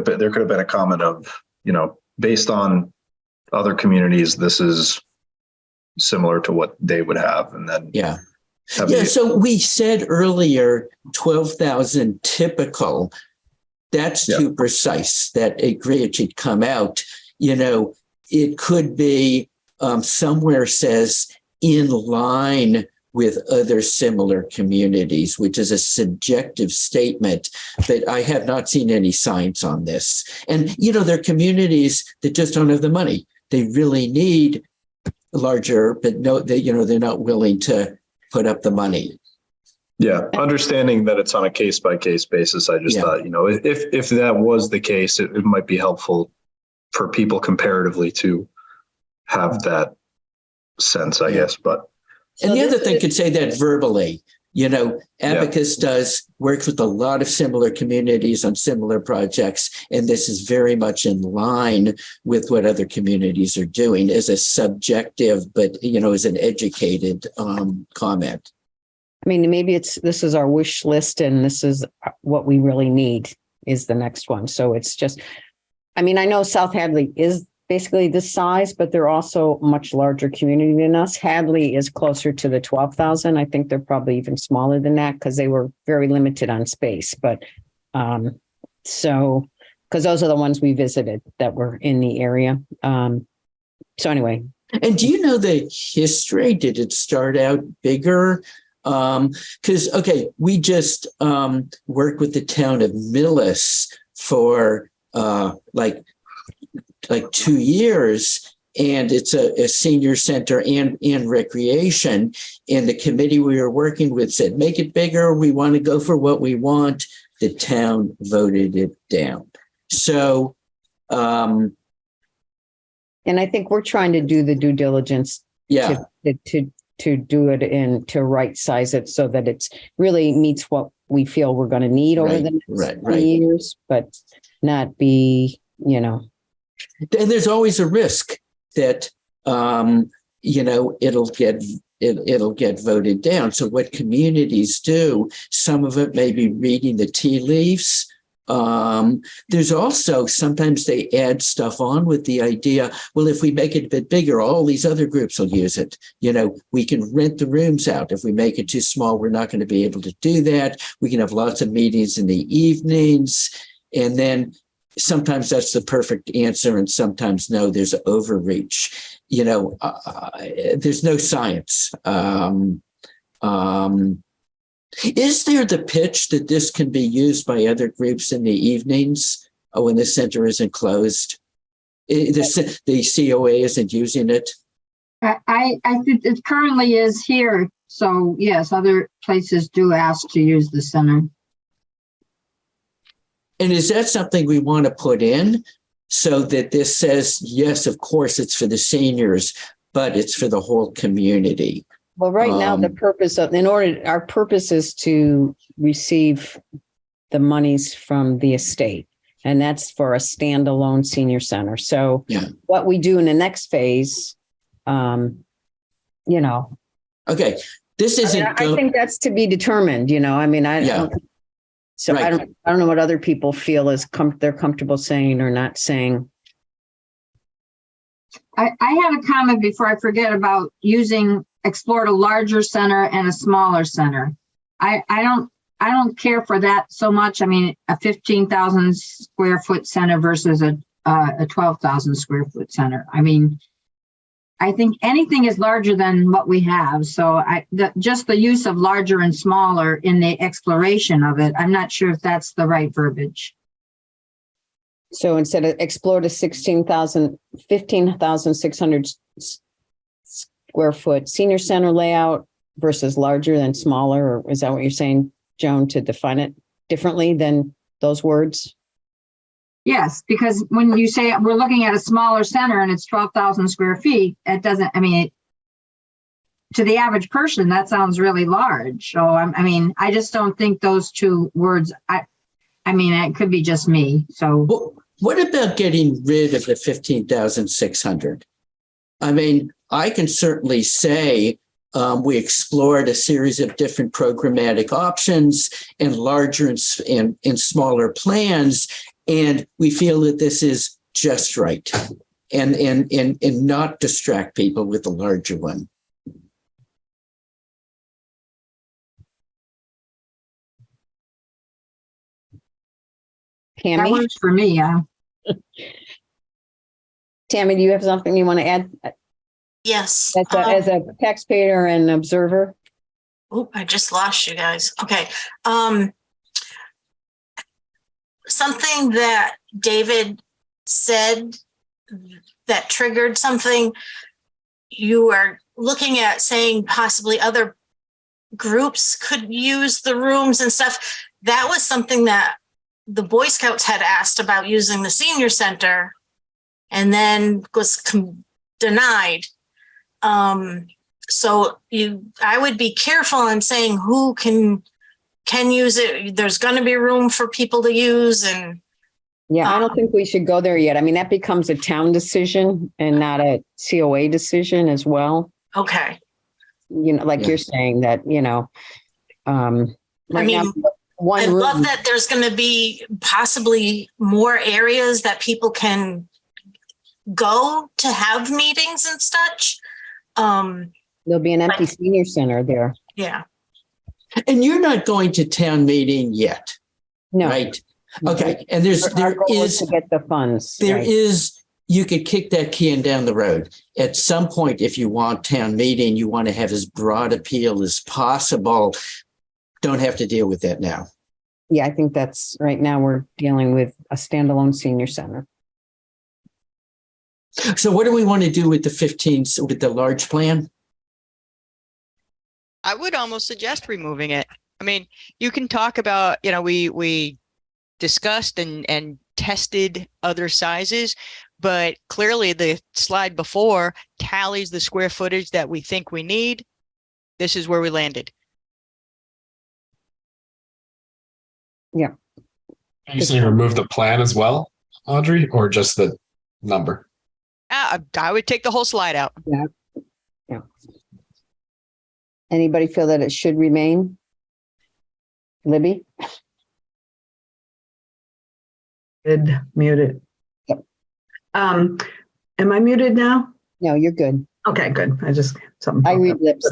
been a comment of, based on other communities, this is similar to what they would have. And then so we said earlier 12,000 typical. That's too precise. That agreed should come out. It could be somewhere says in line with other similar communities, which is a subjective statement, but I have not seen any science on this. And, there are communities that just don't have the money. They really need larger, but they're not willing to put up the money. Yeah, understanding that it's on a case-by-case basis, I just thought, if that was the case, it might be helpful for people comparatively to have that sense, I guess. But and the other thing could say that verbally, Abacus works with a lot of similar communities on similar projects, and this is very much in line with what other communities are doing as a subjective, but as an educated comment. I mean, maybe this is our wish list, and this is what we really need is the next one. So it's just, I mean, I know South Hadley is basically this size, but they're also a much larger community than us. Hadley is closer to the 12,000. I think they're probably even smaller than that because they were very limited on space. But because those are the ones we visited that were in the area. So anyway. And do you know the history? Did it start out bigger? Because, okay, we just work with the town of Millis for like 2 years. And it's a senior center and recreation. And the committee we were working with said, make it bigger. We want to go for what we want. The town voted it down. So, and I think we're trying to do the due diligence to do it and to right size it so that it's really meets what we feel we're going to need over the next 20 years, but not be, And there's always a risk that, it'll get voted down. So what communities do, some of it may be reading the tea leaves. There's also, sometimes they add stuff on with the idea, well, if we make it a bit bigger, all these other groups will use it. We can rent the rooms out. If we make it too small, we're not going to be able to do that. We can have lots of meetings in the evenings. And then sometimes that's the perfect answer, and sometimes no, there's overreach. There's no science. Is there the pitch that this can be used by other groups in the evenings when the center isn't closed? The COA isn't using it? I think it currently is here. So yes, other places do ask to use the center. And is that something we want to put in so that this says, yes, of course, it's for the seniors, but it's for the whole community? Well, right now, our purpose is to receive the monies from the estate, and that's for a standalone senior center. So what we do in the next phase, Okay, this isn't. I think that's to be determined. I don't know what other people feel they're comfortable saying or not saying. I have a comment before I forget about explored a larger center and a smaller center. I don't care for that so much. I mean, a 15,000 square foot center versus a 12,000 square foot center. I mean, I think anything is larger than what we have. So just the use of larger and smaller in the exploration of it, I'm not sure if that's the right verbiage. So instead of explore to 15,600 square foot senior center layout versus larger than smaller, or is that what you're saying, Joan, to define it differently than those words? Yes, because when you say we're looking at a smaller center and it's 12,000 square feet, it doesn't, to the average person, that sounds really large. So, I just don't think those two words, it could be just me. So what about getting rid of the 15,600? I can certainly say we explored a series of different programmatic options and larger and smaller plans. And we feel that this is just right and not distract people with the larger one. Tammy? That works for me, yeah. Tammy, do you have something you want to add? Yes. As a taxpayer and observer? Oh, I just lost you guys. Okay. Something that David said that triggered something, you are looking at saying possibly other groups could use the rooms and stuff. That was something that the Boy Scouts had asked about using the senior center and then was denied. So I would be careful in saying who can use it. There's going to be room for people to use. And I don't think we should go there yet. That becomes a town decision and not a COA decision as well. Okay. You're saying that, I love that there's going to be possibly more areas that people can go to have meetings and such. There'll be an empty senior center there. Yeah. And you're not going to town meeting yet. No. Right. Okay. And there is to get the funds. There right. is you could kick that can down the road. At some point, if you want town meeting, you want to have as broad appeal as possible. Don't have to deal with that now. Yeah, I think that's right now we're dealing with a standalone senior center. So what do we want to do with the 15, with the large plan? I would almost suggest removing it. I mean, you can talk about, we discussed and tested other sizes, but clearly the slide before tallies the square footage that we think we need. This is where we landed. Yeah. Are you saying remove the plan as well, Audrey, or just the number? I would take the whole slide out. Yeah. Yeah. Anybody feel that it should remain? Libby? Muted. Yep. Am I muted now? No, you're good. Okay, good. I just something. I read lips.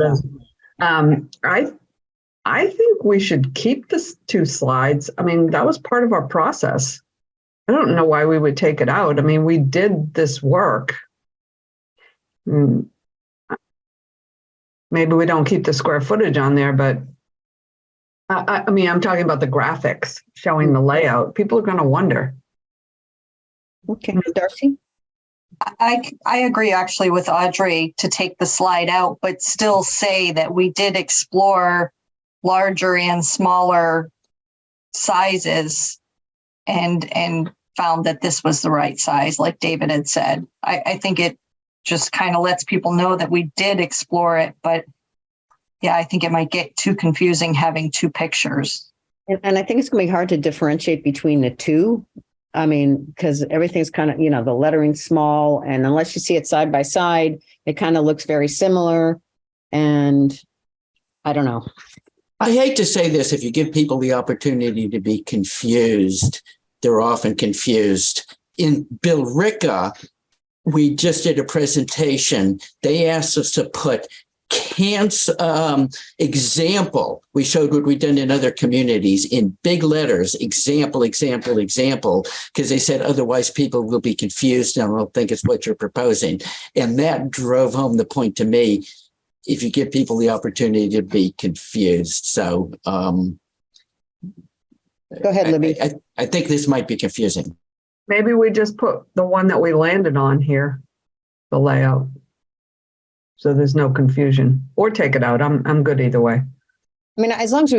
I think we should keep this 2 slides. I mean, that was part of our process. I don't know why we would take it out. I mean, we did this work. Maybe we don't keep the square footage on there, but I mean, I'm talking about the graphics showing the layout. People are going to wonder. Okay, Darcy? I agree actually with Audrey to take the slide out, but still say that we did explore larger and smaller sizes and found that this was the right size, like David had said. I think it just kind of lets people know that we did explore it, but yeah, I think it might get too confusing having 2 pictures. And I think it's going to be hard to differentiate between the 2. I mean, because everything's kind of, the lettering's small, and unless you see it side by side, it kind of looks very similar. And I don't know. I hate to say this, if you give people the opportunity to be confused, they're often confused. In Billerica, we just did a presentation. They asked us to put example. We showed what we've done in other communities in big letters, example, example, example, because they said otherwise people will be confused and will think it's what you're proposing. And that drove home the point to me, if you give people the opportunity to be confused. So go ahead, Libby. I think this might be confusing. Maybe we just put the one that we landed on here, the layout. So there's no confusion, or take it out. I'm good either way. I mean, as long as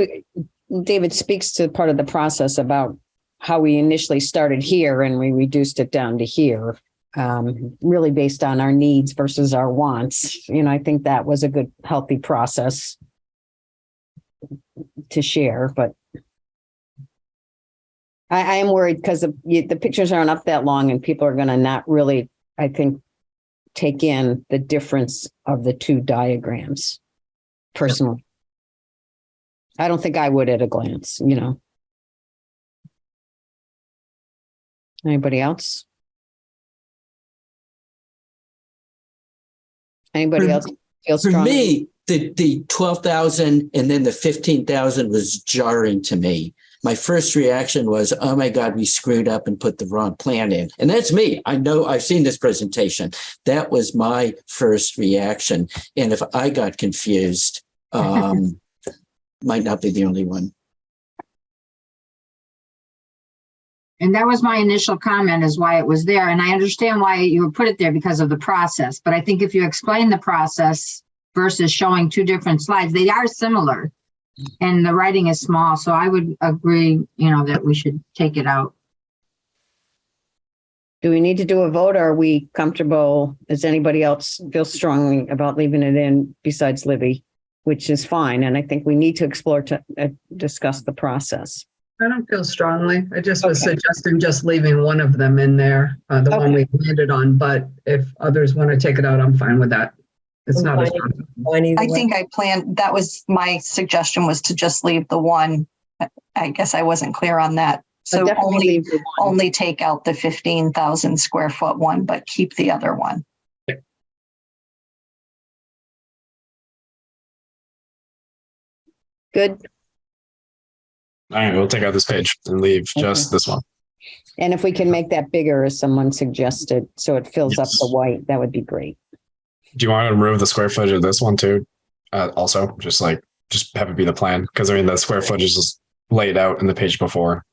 David speaks to part of the process about how we initially started here and we reduced it down to here, really based on our needs versus our wants. I think that was a good, healthy process to share, but I am worried because the pictures aren't up that long and people are going to not really, I think, take in the difference of the 2 diagrams personally. I don't think I would at a glance, Anybody else? Anybody else feel strong? For me, the 12,000 and then the 15,000 was jarring to me. My first reaction was, oh my God, we screwed up and put the wrong plan in. And that's me. I know, I've seen this presentation. That was my first reaction. And if I got confused, might not be the only one. And that was my initial comment, is why it was there. And I understand why you would put it there because of the process. But I think if you explain the process versus showing 2 different slides, they are similar. And the writing is small, so I would agree, that we should take it out. Do we need to do a vote, or are we comfortable? Does anybody else feel strongly about leaving it in besides Libby, which is fine? And I think we need to explore to discuss the process. I don't feel strongly. I just was suggesting just leaving one of them in there, the one we landed on. But if others want to take it out, I'm fine with that. It's not as I think that was my suggestion, was to just leave the one. I guess I wasn't clear on that. So only take out the 15,000 square foot one, but keep the other one. Good. All right, we'll take out this page and leave just this one. And if we can make that bigger, as someone suggested, so it fills up the white, that would be great. Do you want to remove the square footage of this one too? Also, just have it be the plan, because I mean the square footage is laid out in the page before.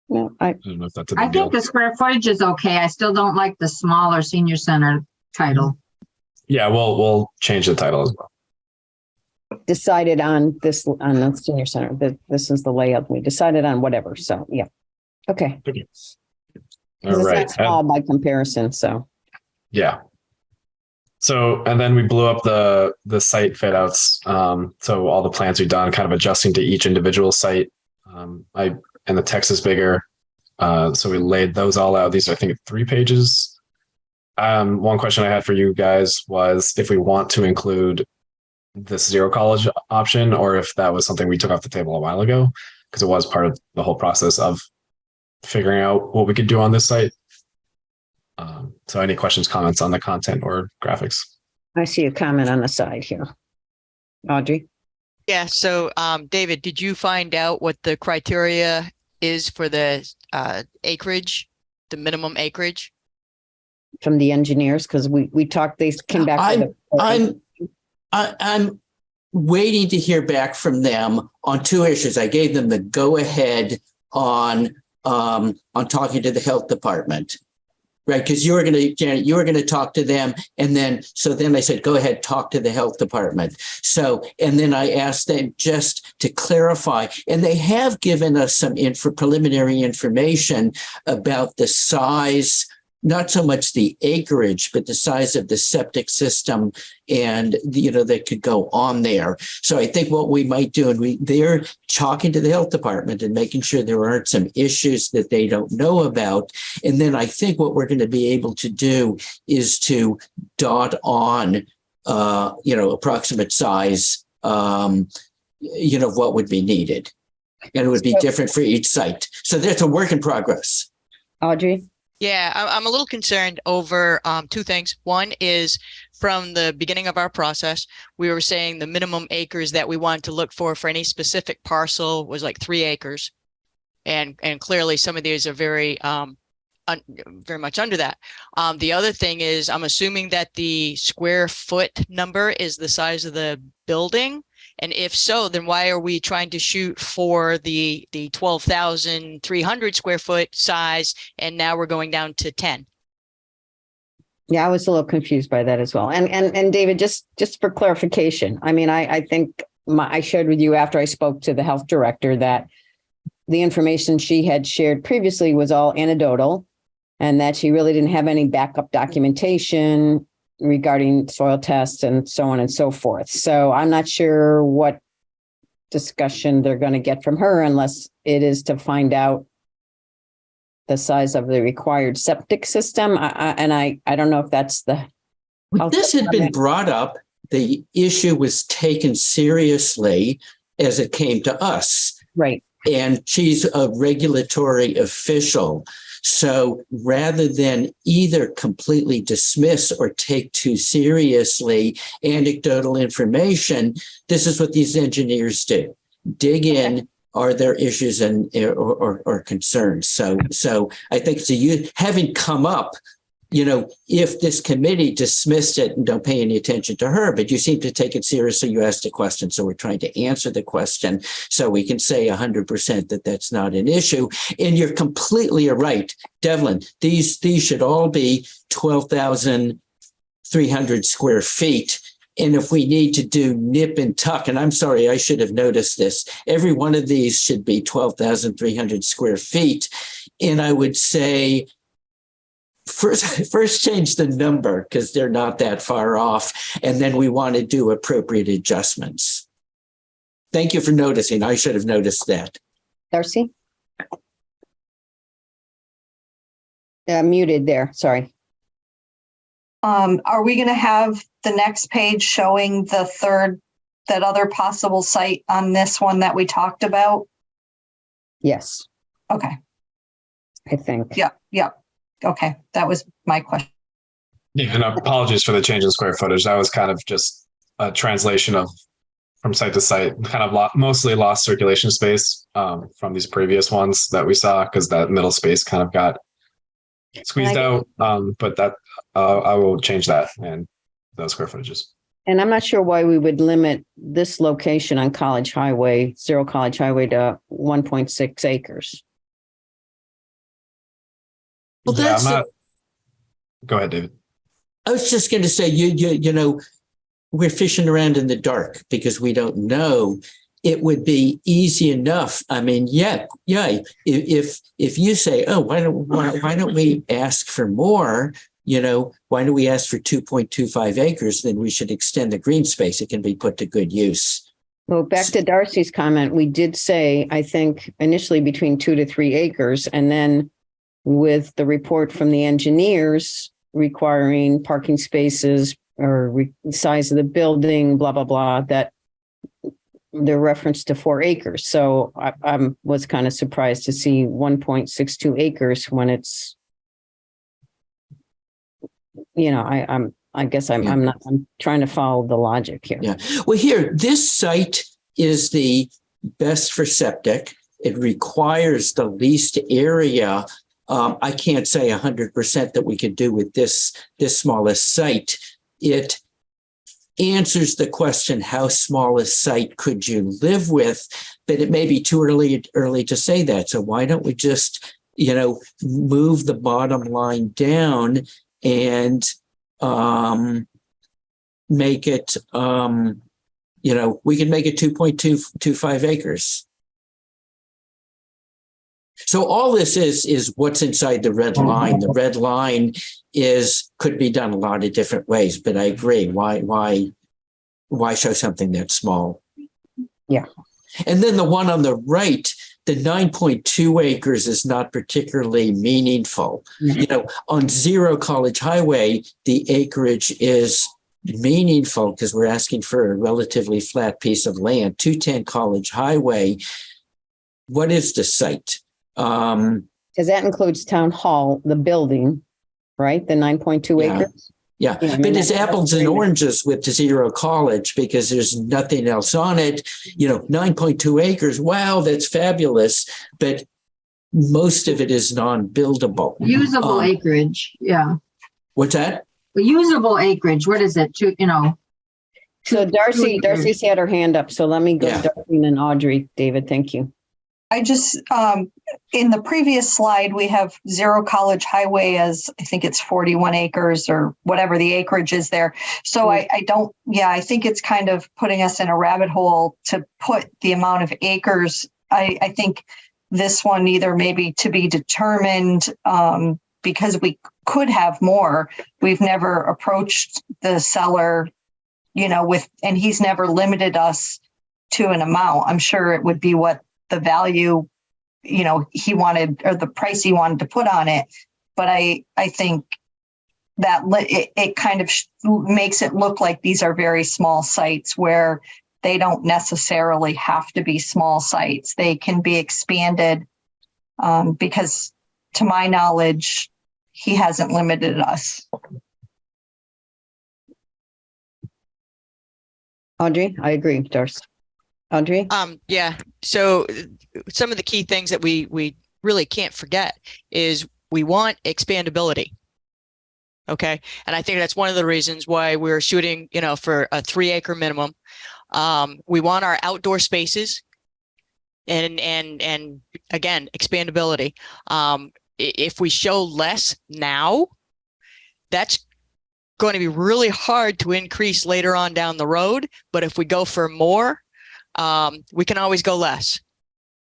No, I don't know if that's a big I think deal. the square footage is okay. I still don't like the smaller senior center title. Yeah, we'll change the title as well. decided on this, on the senior center, that this is the layout. We decided on whatever. So, yeah. Okay. Okay. 'Cause All right. it's not small by comparison. So, Yeah. So, and then we blew up the site fit outs. So all the plans we've done, kind of adjusting to each individual site. And the text is bigger. So we laid those all out. These are, I think, 3 pages. One question I had for you guys was if we want to include this zero college option, or if that was something we took off the table a while ago, because it was part of the whole process of figuring out what we could do on this site. So any questions, comments on the content or graphics? I see a comment on the side here. Audrey? Yeah. So, David, did you find out what the criteria is for the acreage, the minimum acreage? From the engineers, because we talked, they came back. I'm waiting to hear back from them on 2 issues. I gave them the go ahead on talking to the health department, right? Because Janet, you were going to talk to them, and then I said, go ahead, talk to the health department. So, and then I asked them just to clarify, and they have given us some preliminary information about the size, not so much the acreage, but the size of the septic system and, that could go on there. So I think what we might do, and they're talking to the health department and making sure there aren't some issues that they don't know about. And then I think what we're going to be able to do is to dot on, approximate size, what would be needed. And it would be different for each site. So that's a work in progress. Audrey? Yeah, I'm a little concerned over 2 things. One is from the beginning of our process, we were saying the minimum acres that we wanted to look for any specific parcel was like 3 acres. And clearly some of these are very much under that. The other thing is I'm assuming that the square foot number is the size of the building. And if so, then why are we trying to shoot for the 12,300 square foot size, and now we're going down to 10? Yeah, I was a little confused by that as well. And David, just for clarification, I mean, I think I shared with you after I spoke to the health director that the information she had shared previously was all anecdotal, and that she really didn't have any backup documentation regarding soil tests and so on and so forth. So I'm not sure what discussion they're going to get from her unless it is to find out the size of the required septic system. I don't know if that's the... This had been brought up. The issue was taken seriously as it came to us. Right. And she's a regulatory official. So rather than either completely dismiss or take too seriously anecdotal information, this is what these engineers do. Dig in. Are there issues or concerns? So I think having come up, if this committee dismissed it and don't pay any attention to her, but you seem to take it seriously, you asked a question. So we're trying to answer the question so we can say 100% that that's not an issue. And you're completely right, Devlin. These should all be 12,300 square feet. And if we need to do nip and tuck, and I'm sorry, I should have noticed this, every one of these should be 12,300 square feet. And I would say, First change the number because they're not that far off. And then we want to do appropriate adjustments. Thank you for noticing. I should have noticed that. Darcy? Muted there. Sorry. Are we going to have the next page showing that other possible site on this one that we talked about? Yes. Okay. I think. Yeah. Okay, that was my question. Yeah, and apologies for the change in square footage. That was kind of just a translation of from site to site, kind of mostly lost circulation space from these previous ones that we saw, because that middle space kind of got squeezed out. But that I will change that and those square footages. And I'm not sure why we would limit this location on College Highway, Zero College Highway, to 1.6 acres. Well, Yeah, that's I'm not. Go ahead, David. I was just going to say, you know, we're fishing around in the dark because we don't know. It would be easy enough. I mean, yeah. If you say, oh, why don't we ask for more? You know, why don't we ask for 2.25 acres? Then we should extend the green space. It can be put to good use. Well, back to Darcy's comment, we did say, I think, initially between 2 to 3 acres, and then with the report from the engineers requiring parking spaces or size of the building, blah, blah, blah, that the reference to 4 acres. So I was kind of surprised to see 1.62 acres when it's, you know, I'm trying to follow the logic here. Yeah. Well, here, this site is the best for septic. It requires the least area. I can't say 100% that we could do with this smallest site. It answers the question, how small a site could you live with? But it may be too early to say that. So why don't we just, you know, move the bottom line down and make it, you know, we can make it 2.25 acres. So all this is what's inside the red line. The red line could be done a lot of different ways, but I agree. Why show something that small? Yeah. And then the one on the right, the 9.2 acres is not particularly meaningful. Mm-hmm. You know, on Zero College Highway, the acreage is meaningful because we're asking for a relatively flat piece of land. 210 College Highway, what is the site? Because that includes Town Hall, the building, right? The 9.2 acres. Yeah, I mean, but it's apples and oranges with Zero College because there's nothing else on it. You know, 9.2 acres. Wow, that's fabulous. But most of it is non-buildable. Usable acreage. Yeah. What's that? Usable acreage. What is it? So Darcy's had her hand up. So let me go to Darcy and Audrey. David, thank you. I just, in the previous slide, we have Zero College Highway as, I think it's 41 acres or whatever the acreage is there. So I think it's kind of putting us in a rabbit hole to put the amount of acres. I think this one either maybe to be determined because we could have more. We've never approached the seller, you know, and he's never limited us to an amount. I'm sure it would be what the value, you know, he wanted or the price he wanted to put on it. But I think that it kind of makes it look like these are very small sites where they don't necessarily have to be small sites. They can be expanded because to my knowledge, he hasn't limited us. Audrey, I agree, Darcy. Audrey? Yeah. So some of the key things that we really can't forget is we want expandability. Okay. And I think that's one of the reasons why we're shooting, you know, for a 3 acre minimum. We want our outdoor spaces and again, expandability. If we show less now, that's going to be really hard to increase later on down the road. But if we go for more, we can always go less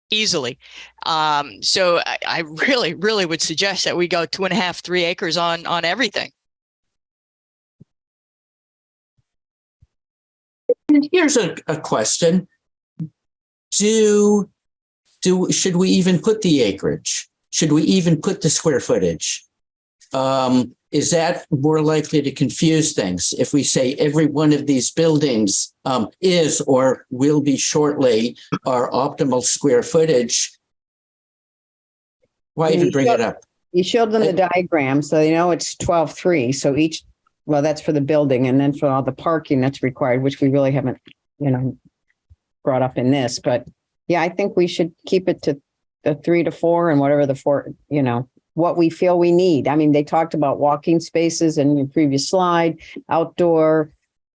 easily. So I really, really would suggest that we go 2.5, 3 acres on everything. And here's a question. Should we even put the acreage? Should we even put the square footage? Is that more likely to confuse things? If we say every one of these buildings is or will be shortly our optimal square footage, why even bring it up? You showed them the diagram, so you know it's 12.3. So that's for the building, and then for all the parking that's required, which we really haven't, you know, brought up in this, but yeah, I think we should keep it to the 3 to 4 and whatever the 4, what we feel we need. I mean, they talked about walking spaces in your previous slide,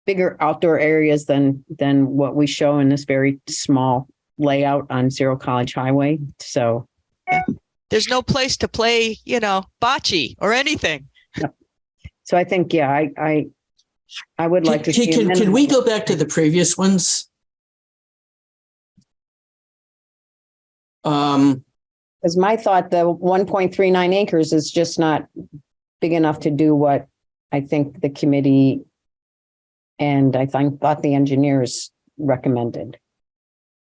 bigger outdoor areas than what we show in this very small layout on Zero College Highway. So there's no place to play, bocce or anything. So I think, yeah, I would like to see. Can we go back to the previous ones? Because my thought, the 1.39 acres is just not big enough to do what I think the committee and thought the engineers recommended.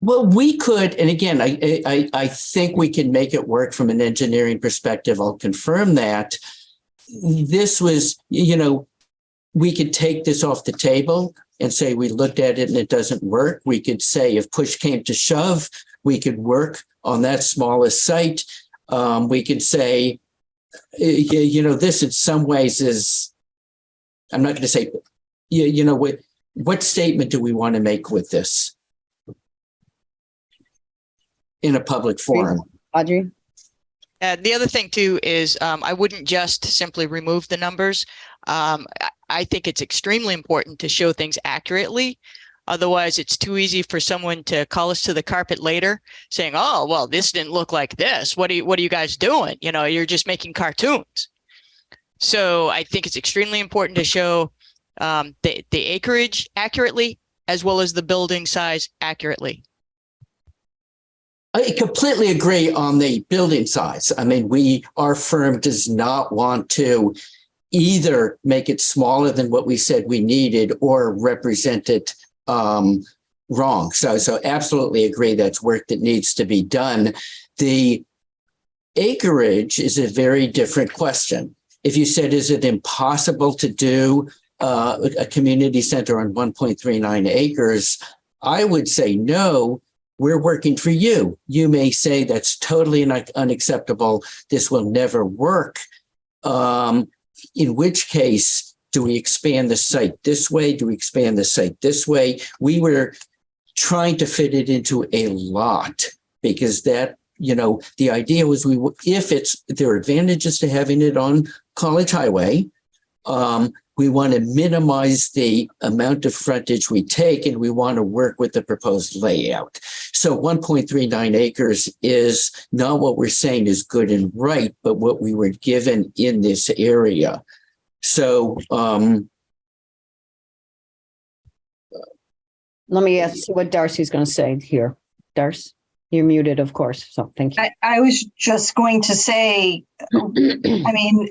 Well, we could, and again, I think we can make it work from an engineering perspective. I'll confirm that. This was, we could take this off the table and say we looked at it and it doesn't work. We could say if push came to shove, we could work on that smallest site. We could say, this in some ways is, I'm not going to say, what statement do we want to make with this in a public forum? Audrey? The other thing too is I wouldn't just simply remove the numbers. I think it's extremely important to show things accurately. Otherwise, it's too easy for someone to call us to the carpet later saying, oh, well, this didn't look like this. What are you guys doing? You're just making cartoons. So I think it's extremely important to show the acreage accurately, as well as the building size accurately. I completely agree on the building size. I mean, our firm does not want to either make it smaller than what we said we needed or represent it wrong. So absolutely agree that's work that needs to be done. The acreage is a very different question. If you said, is it impossible to do a community center on 1.39 acres? I would say no. We're working for you. You may say that's totally unacceptable. This will never work. In which case, do we expand the site this way? Do we expand the site this way? We were trying to fit it into a lot because that, the idea was there are advantages to having it on College Highway. We want to minimize the amount of frontage we take, and we want to work with the proposed layout. So 1.39 acres is not what we're saying is good and right, but what we were given in this area. So let me see what Darcy's going to say here. Darcy, you're muted, of course. So thank you. I was just going to say, I mean,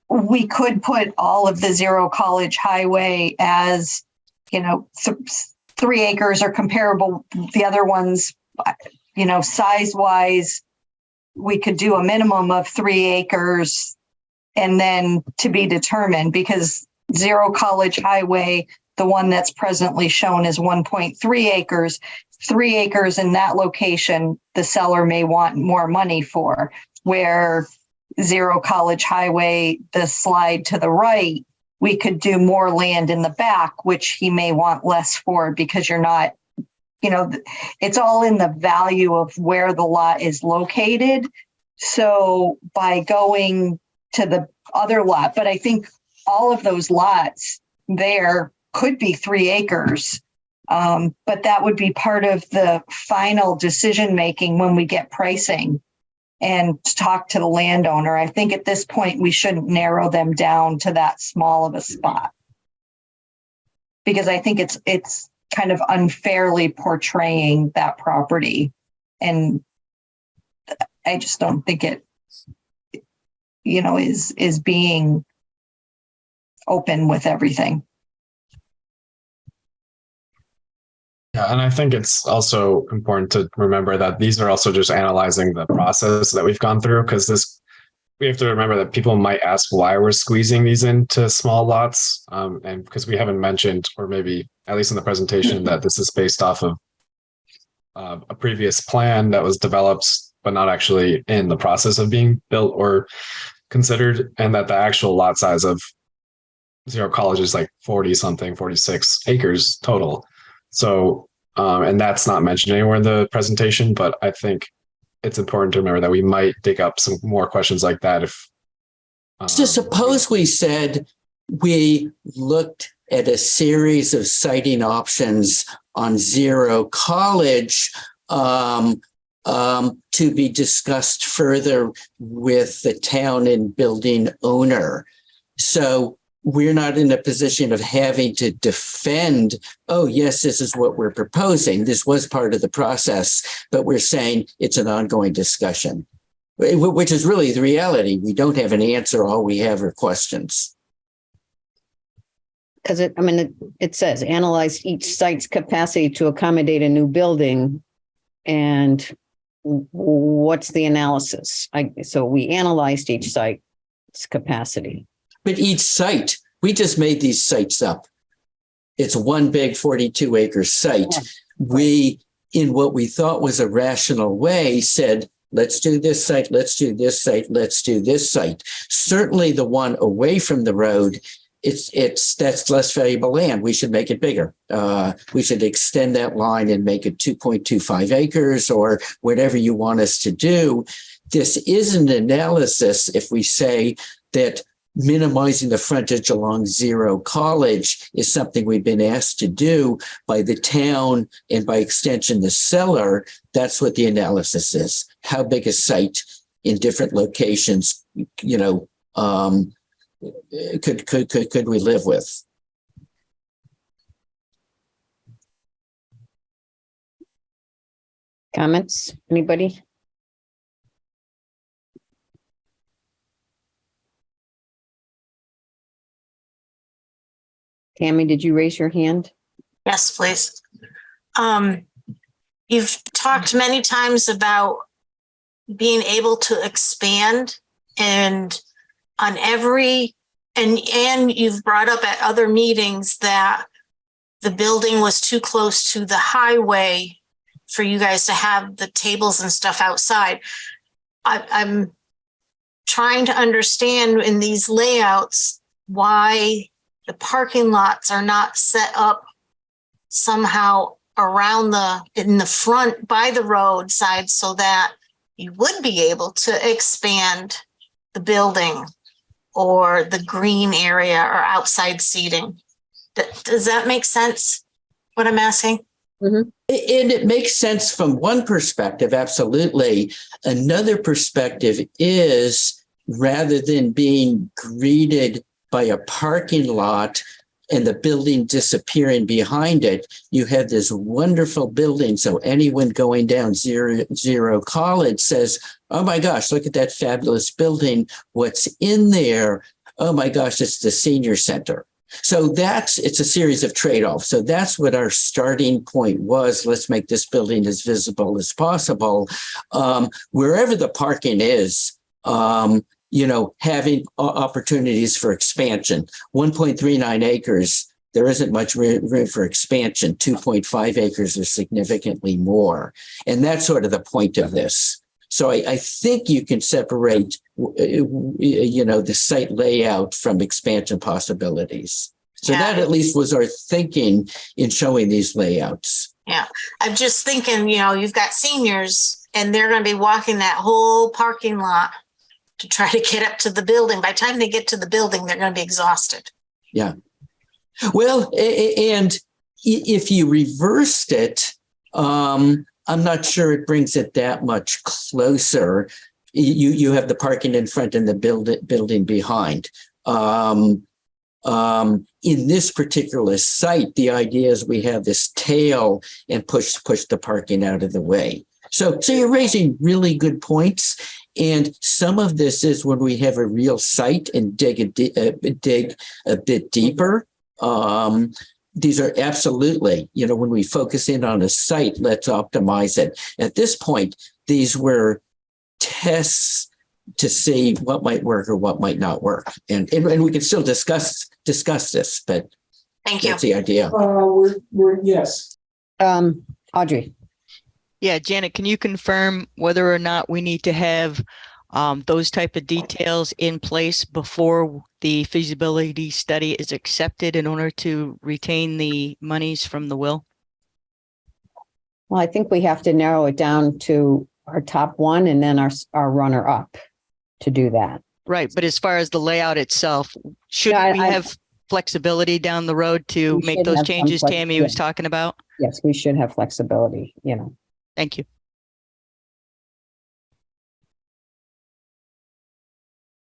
we could put all of the Zero College Highway as, 3 acres or comparable. The other ones, size wise, we could do a minimum of 3 acres and then to be determined, because Zero College Highway, the one that's presently shown is 1.3 acres, 3 acres in that location, the seller may want more money for, where Zero College Highway, the slide to the right, we could do more land in the back, which he may want less for, because you're not, it's all in the value of where the lot is located. So by going to the other lot, but I think all of those lots there could be 3 acres. But that would be part of the final decision making when we get pricing and talk to the landowner. I think at this point, we shouldn't narrow them down to that small of a spot, because I think it's kind of unfairly portraying that property. And I just don't think it, is being open with everything. Yeah, and I think it's also important to remember that these are also just analyzing the process that we've gone through, because we have to remember that people might ask why we're squeezing these into small lots, and because we haven't mentioned, or maybe at least in the presentation, that this is based off of a previous plan that was developed but not actually in the process of being built or considered, and that the actual lot size of Zero College is like 46 acres total. So And that's not mentioned anywhere in the presentation, but I think it's important to remember that we might dig up some more questions like that if. So suppose we said we looked at a series of siting options on Zero College to be discussed further with the town and building owner. So we're not in a position of having to defend, oh, yes, this is what we're proposing. This was part of the process, but we're saying it's an ongoing discussion, which is really the reality. We don't have an answer. All we have are questions. Because it says analyze each site's capacity to accommodate a new building. And what's the analysis? So we analyzed each site's capacity. But each site, we just made these sites up. It's one big 42-acre site. Yeah. We, in what we thought was a rational way, said, let's do this site, let's do this site, let's do this site. Certainly the one away from the road, that's less valuable land. We should make it bigger. We should extend that line and make it 2.25 acres or whatever you want us to do. This is an analysis if we say that minimizing the frontage along Zero College is something we've been asked to do by the town and by extension the seller. That's what the analysis is. How big a site in different locations, could we live with? Comments? Anybody? Tammy, did you raise your hand? Yes, please. You've talked many times about being able to expand and you've brought up at other meetings that the building was too close to the highway for you guys to have the tables and stuff outside. I'm trying to understand in these layouts why the parking lots are not set up somehow in the front by the roadside so that you would be able to expand the building or the green area or outside seating. Does that make sense, what I'm asking? Mm-hmm. And it makes sense from one perspective, absolutely. Another perspective is rather than being greeted by a parking lot and the building disappearing behind it, you have this wonderful building. So anyone going down Zero College says, oh my gosh, look at that fabulous building. What's in there? Oh my gosh, it's the senior center. So it's a series of trade-offs. So that's what our starting point was. Let's make this building as visible as possible. Wherever the parking is, having opportunities for expansion. 1.39 acres, there isn't much room for expansion. 2.5 acres or significantly more. And that's sort of the point of this. So I think you can separate, the site layout from expansion possibilities. So that at least was our thinking in showing these layouts. Yeah, I'm just thinking, you've got seniors and they're going to be walking that whole parking lot to try to get up to the building. By the time they get to the building, they're going to be exhausted. Yeah. Well, and if you reversed it, I'm not sure it brings it that much closer. You have the parking in front and the building behind. In this particular site, the idea is we have this tail and push the parking out of the way. So you're raising really good points. And some of this is when we have a real site and dig a bit deeper. These are absolutely, when we focus in on a site, let's optimize it. At this point, these were tests to see what might work or what might not work. And we can still discuss this, but thank you. That's the idea. Yes. Audrey. Yeah, Janet, can you confirm whether or not we need to have those type of details in place before the feasibility study is accepted in order to retain the monies from the will? Well, I think we have to narrow it down to our top one and then our runner up to do that. Right. But as far as the layout itself, should we have flexibility down the road to make those changes Tammy was talking about? Yes, we should have flexibility, Thank you.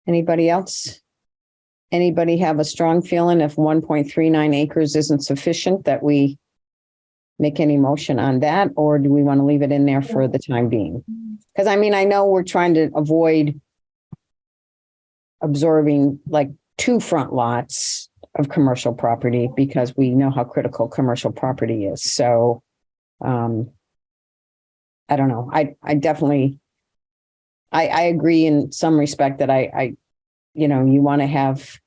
Anybody else? Anybody have a strong feeling if 1.39 acres isn't sufficient that we make any motion on that, or do we want to leave it in there for the time being? Because I know we're trying to avoid absorbing like 2 front lots of commercial property because we know how critical commercial property is. So I don't know. I definitely I agree in some respect that you want to have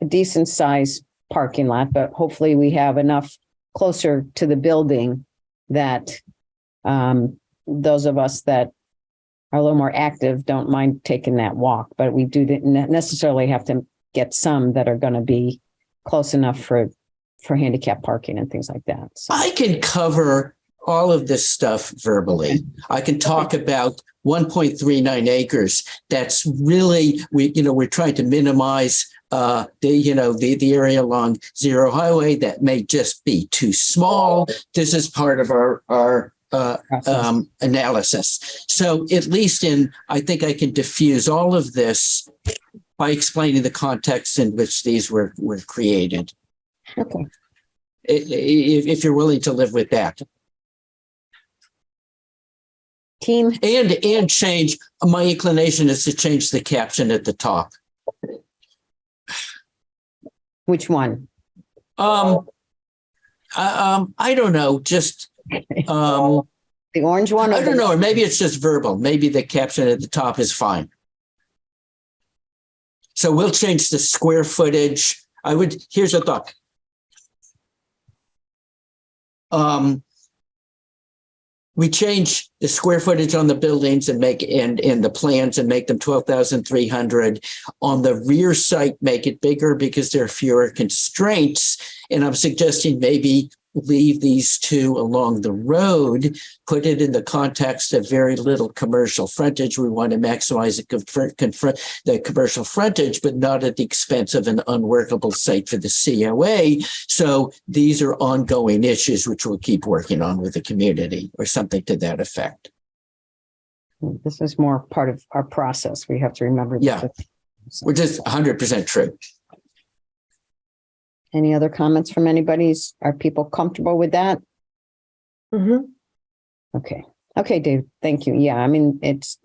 a decent size parking lot, but hopefully we have enough closer to the building that those of us that are a little more active don't mind taking that walk, but we do necessarily have to get some that are going to be close enough for handicap parking and things like that. So. I can cover all of this stuff verbally. I can talk about 1.39 acres. That's really, we're trying to minimize the area along Zero Highway that may just be too small. This is part of our analysis. So at least I think I can diffuse all of this by explaining the context in which these were created. Okay. If you're willing to live with that. Team. And change, my inclination is to change the caption at the top. Which one? I don't know, just the orange one? I don't know, or maybe it's just verbal. Maybe the caption at the top is fine. So we'll change the square footage. Here's a thought. We change the square footage on the buildings and the plans and make them 12,300. On the rear site, make it bigger because there are fewer constraints. And I'm suggesting maybe leave these 2 along the road, put it in the context of very little commercial frontage. We want to maximize the commercial frontage, but not at the expense of an unworkable site for the COA. So these are ongoing issues which we'll keep working on with the community or something to that effect. This is more part of our process. We have to remember. Yeah, which is 100% true. Any other comments from anybody? Are people comfortable with that? Mm-hmm. Okay, Dave. Thank you. Yeah, it's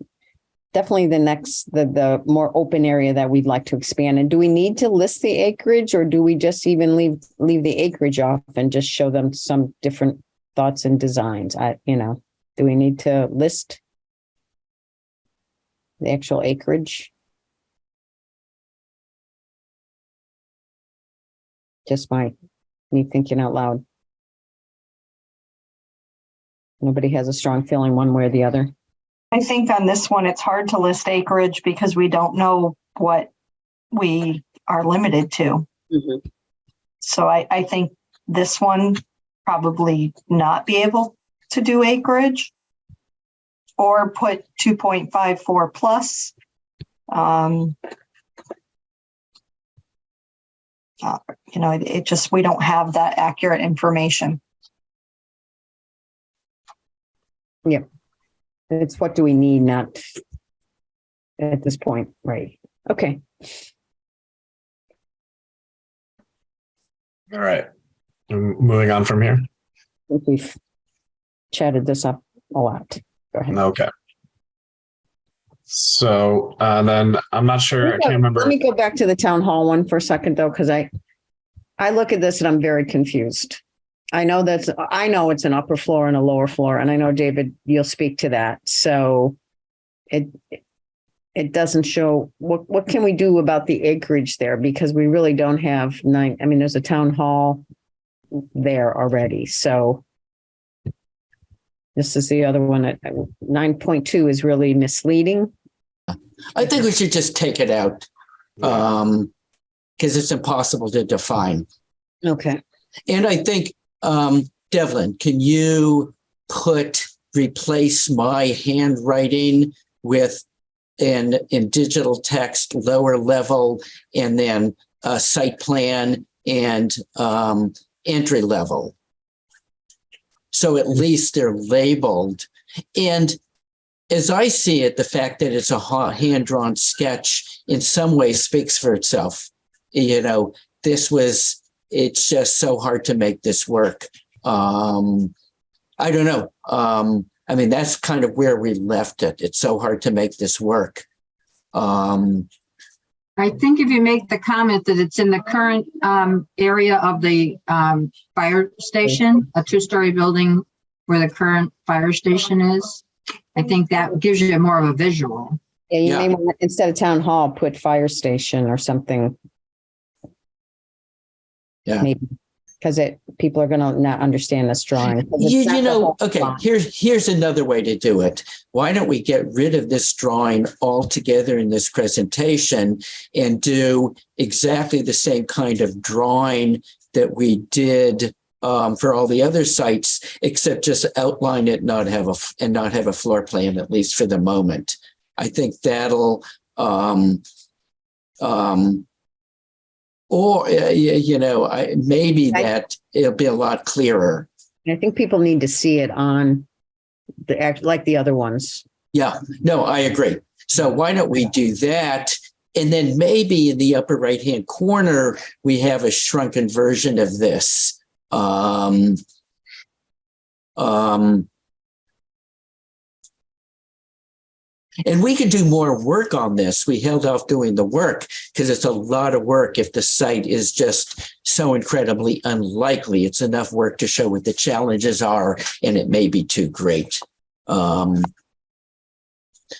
definitely the more open area that we'd like to expand. And do we need to list the acreage, or do we just even leave the acreage off and just show them some different thoughts and designs? Do we need to list the actual acreage? Just me thinking out loud. Nobody has a strong feeling one way or the other. I think on this one, it's hard to list acreage because we don't know what we are limited to. Mm-hmm. So I think this one probably not be able to do acreage or put 2.54 plus. It just, we don't have that accurate information. Yep. It's what do we need, not at this point. Right. Okay. All right. Moving on from here. I think we've chatted this up a lot. Go ahead. Okay. So then I'm not sure. I can't remember. Let me go back to the town hall one for a second, though, because I look at this and I'm very confused. I know it's an upper floor and a lower floor, and I know, David, you'll speak to that. So it doesn't show what can we do about the acreage there, because we really don't have there's a town hall there already. So this is the other one at 9.2 is really misleading. I think we should just take it out because it's impossible to define. Okay. And I think, Devlin, can you replace my handwriting with in digital text, lower level, and then site plan and entry level. So at least they're labeled. And as I see it, the fact that it's a hand-drawn sketch in some ways speaks for itself. You know, it's just so hard to make this work. I don't know. I mean, that's kind of where we left it. It's so hard to make this work. I think if you make the comment that it's in the current area of the fire station, a two-story building where the current fire station is, I think that gives you more of a visual. Yeah, you may want, instead of town hall, put fire station or something. Yeah. Maybe because people are going to not understand this drawing. Okay, here's another way to do it. Why don't we get rid of this drawing altogether in this presentation and do exactly the same kind of drawing that we did for all the other sites, except just outline it, not have a floor plan, at least for the moment. I think that'll maybe that it'll be a lot clearer. I think people need to see it on like the other ones. Yeah, no, I agree. So why don't we do that? And then maybe in the upper right-hand corner, we have a shrunken version of this. And we could do more work on this. We held off doing the work because it's a lot of work if the site is just so incredibly unlikely. It's enough work to show what the challenges are, and it may be too great. But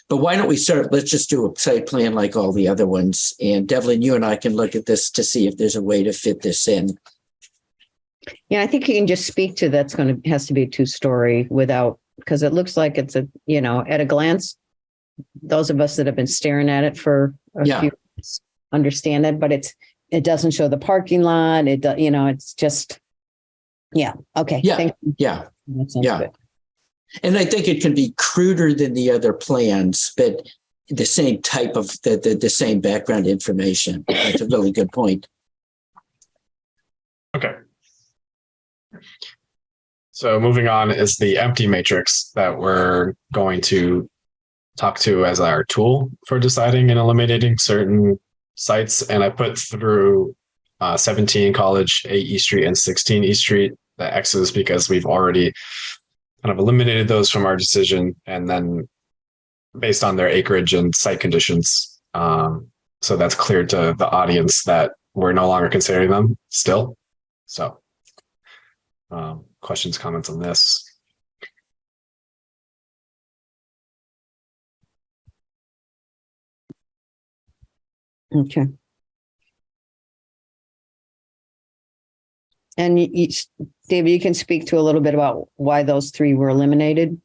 why don't we let's just do a site plan like all the other ones. And Devlin, you and I can look at this to see if there's a way to fit this in. Yeah, I think you can just speak to has to be a two-story because it looks like it's at a glance, those of us that have been staring at it for a few years understand it, but it doesn't show the parking lot. It's just, okay. Yeah. Thank you. Yeah. That sounds good. And I think it can be cruder than the other plans, but the same type of the same background information. That's a really good point. Okay. So moving on is the empty matrix that we're going to talk to as our tool for deciding and eliminating certain sites. And I put through 17 College, 8 East Street, and 16 East Street, the X's, because we've already kind of eliminated those from our decision. And then based on their acreage and site conditions. So that's clear to the audience that we're no longer considering them still. So questions, comments on this? Okay. And David, you can speak to a little bit about why those 3 were eliminated.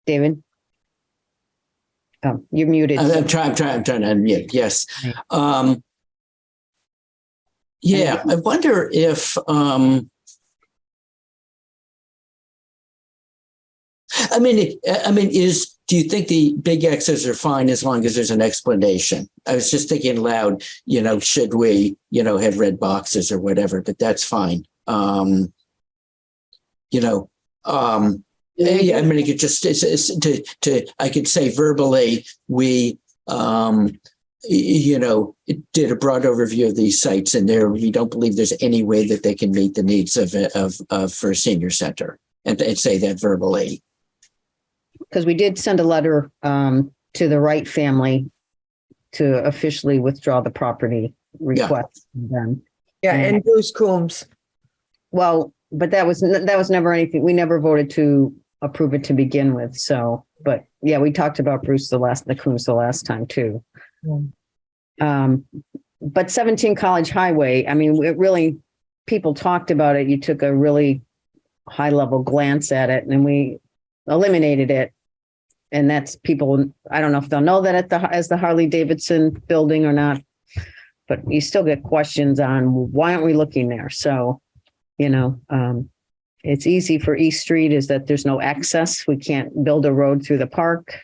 David? Oh, you're muted. I'm trying to unmute. Yes. I wonder if do you think the big X's are fine as long as there's an explanation? I was just thinking aloud, should we, have red boxes or whatever, but that's fine. I could just I could say verbally, we, did a broad overview of these sites, and we don't believe there's any way that they can meet the needs of for a senior center, and say that verbally. Because we did send a letter to the Wright family to officially withdraw the property request. And Bruce Coombs. Well, but that was never anything. We never voted to approve it to begin with. So, but we talked about Bruce the Coombs the last time too. But 17 College Highway, it really, people talked about it. You took a really high level glance at it, and we eliminated it. And that's people, I don't know if they'll know that as the Harley Davidson building or not, but you still get questions on why aren't we looking there? So, it's easy for East Street is that there's no access. We can't build a road through the park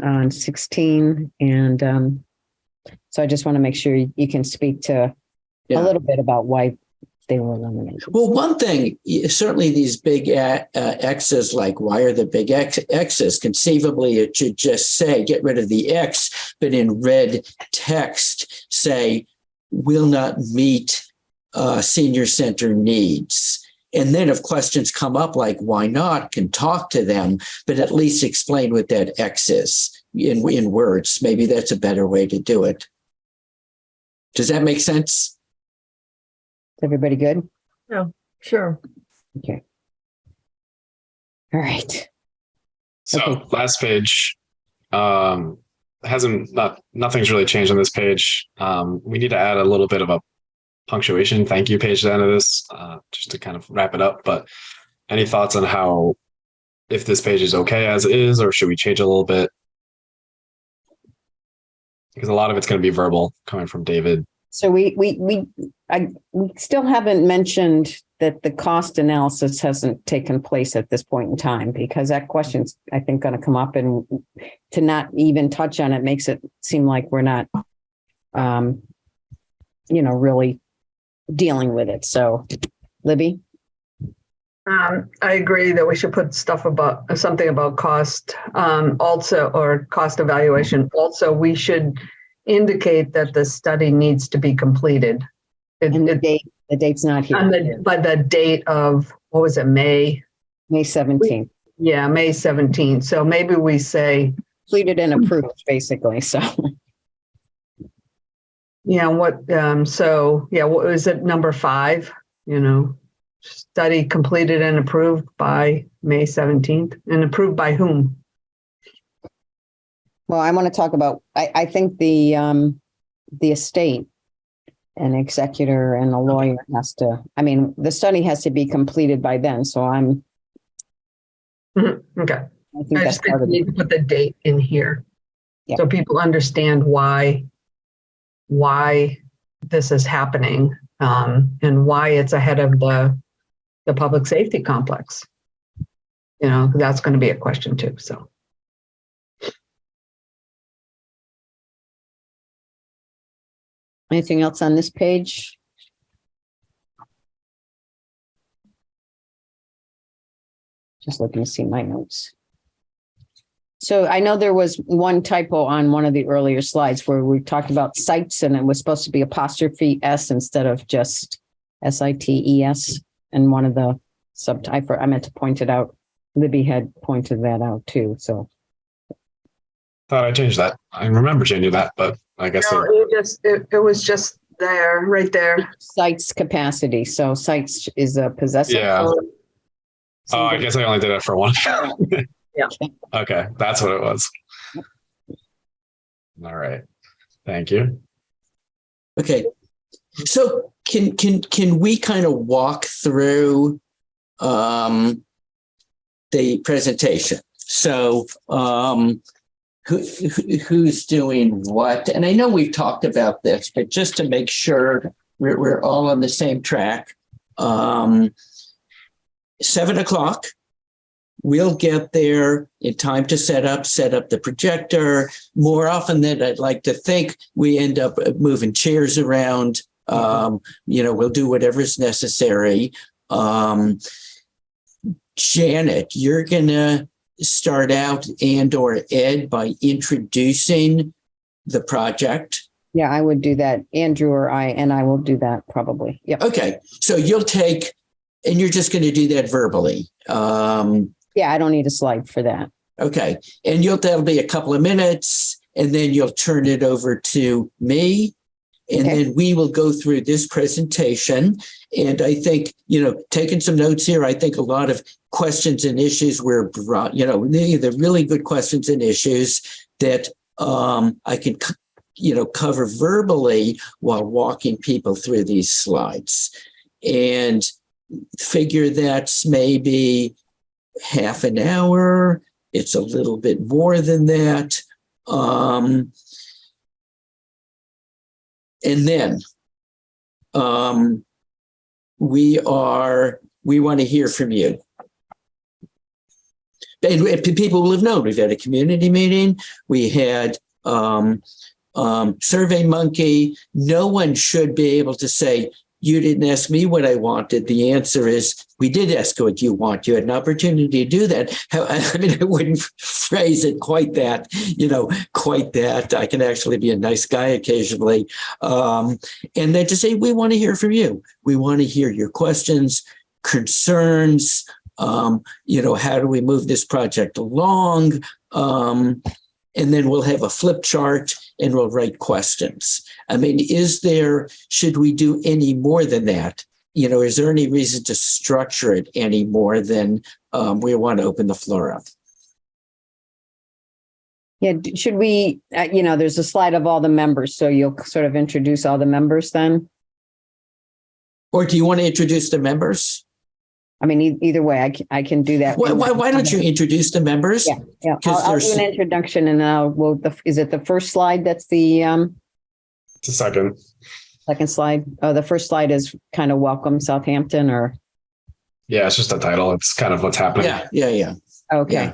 on 16. And so I just want to make sure you can speak to a little bit about why they were eliminated. Well, one thing, certainly these big X's, like why are the big X's? Conceivably, it should just say get rid of the X, but in red text say will not meet senior center needs. And then if questions come up like why not, can talk to them, but at least explain what that X is in words. Maybe that's a better way to do it. Does that make sense? Everybody good? Yeah, sure. Okay. All right. So Okay. last page, nothing's really changed on this page. We need to add a little bit of a punctuation thank you page to the end of this, just to kind of wrap it up. But any thoughts on if this page is okay as is, or should we change a little bit? Because a lot of it's going to be verbal coming from David. So we still haven't mentioned that the cost analysis hasn't taken place at this point in time, because that question's, I think, going to come up, and to not even touch on it makes it seem like we're not, really dealing with it. So, Libby? I agree that we should put something about cost, also, or cost evaluation. Also, we should indicate that the study needs to be completed. And the date's not here. By the date of, what was it, May 17th. Yeah, May 17th. So maybe we say completed and approved, basically. So. Yeah, what was it, number 5? Study completed and approved by May 17th. And approved by whom? Well, I want to talk about, I think the estate, an executor and a lawyer the study has to be completed by then. So I'm. Okay. I think I that's just think part we of need to put the date in here. Yeah. So people understand why this is happening, and why it's ahead of the public safety complex. That's going to be a question too. So. Anything else on this page? Just looking to see my notes. So I know there was one typo on one of the earlier slides where we talked about sites, and it was supposed to be apostrophe S instead of just SITES. And one of the I meant to point it out. Libby had pointed that out too. So. Thought I changed that. I remember changing that, but I guess No, it was just there, right there. Sites capacity. So sites is a possessive. Yeah. verb. Oh, I guess I only did it for one. Yeah. Okay, that's what it was. All right. Thank you. Okay. So can we kind of walk through the presentation? So who's doing what? And I know we've talked about this, but just to make sure we're all on the same track. 7:00. We'll get there in time to set up the projector. More often than I'd like to think, we end up moving chairs around. We'll do whatever's necessary. Janet, you're going to start out, or Ed, by introducing the project. Yeah, I would do that. Andrew or I will do that probably. Yep. Okay. So you'll take, and you're just going to do that verbally. Yeah, I don't need a slide for that. Okay. And that'll be a couple of minutes, and then you'll turn it over to me. And then we will go through this presentation. And I think, taking some notes here, I think a lot of questions and issues were brought, they're really good questions and issues that I can, cover verbally while walking people through these slides. And figure that's maybe half an hour. It's a little bit more than that. And then we want to hear from you. And people will have known we've had a community meeting. We had Survey Monkey. No one should be able to say, you didn't ask me what I wanted. The answer is, we did ask what you want. You had an opportunity to do that. I mean, I wouldn't phrase it quite that, quite that. I can actually be a nice guy occasionally. And then to say, we want to hear from you. We want to hear your questions, concerns. How do we move this project along? And then we'll have a flip chart and we'll write questions. I mean, should we do any more than that? Is there any reason to structure it any more than we want to open the floor up? Yeah, should we, there's a slide of all the members, so you'll sort of introduce all the members then? Or do you want to introduce the members? I mean, either way, I can do that. Why don't you introduce the members? Yeah. I'll do an introduction, and is it the first slide that's the It's the second slide? Oh, the first slide is kind of welcome Southampton, or? Yeah, it's just the title. It's kind of what's happening. Yeah. Okay. Yeah.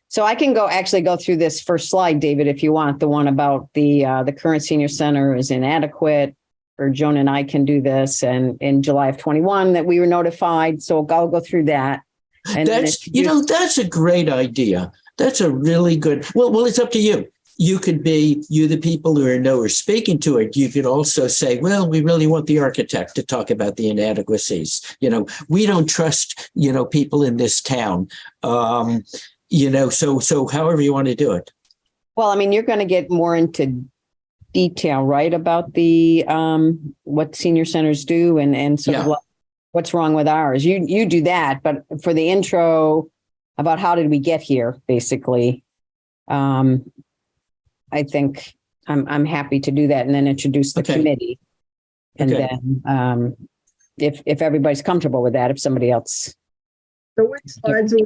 So I can go through this first slide, David, if you want, the one about the current senior center is inadequate. Or Joan and I can do this, and in July of 21 that we were notified. So I'll go through that. And that's a great idea. That's a really good. Well, it's up to you. You could be the people who are speaking to it. You could also say, well, we really want the architect to talk about the inadequacies. We don't trust people in this town. So however you want to do it. Well, I mean, you're going to get more into detail, right, about the what senior centers do and sort of what's wrong with ours. You do that, but for the intro about how did we get here, basically, I think I'm happy to do that and then introduce the committee, and then if everybody's comfortable with that, if somebody else. So which slides are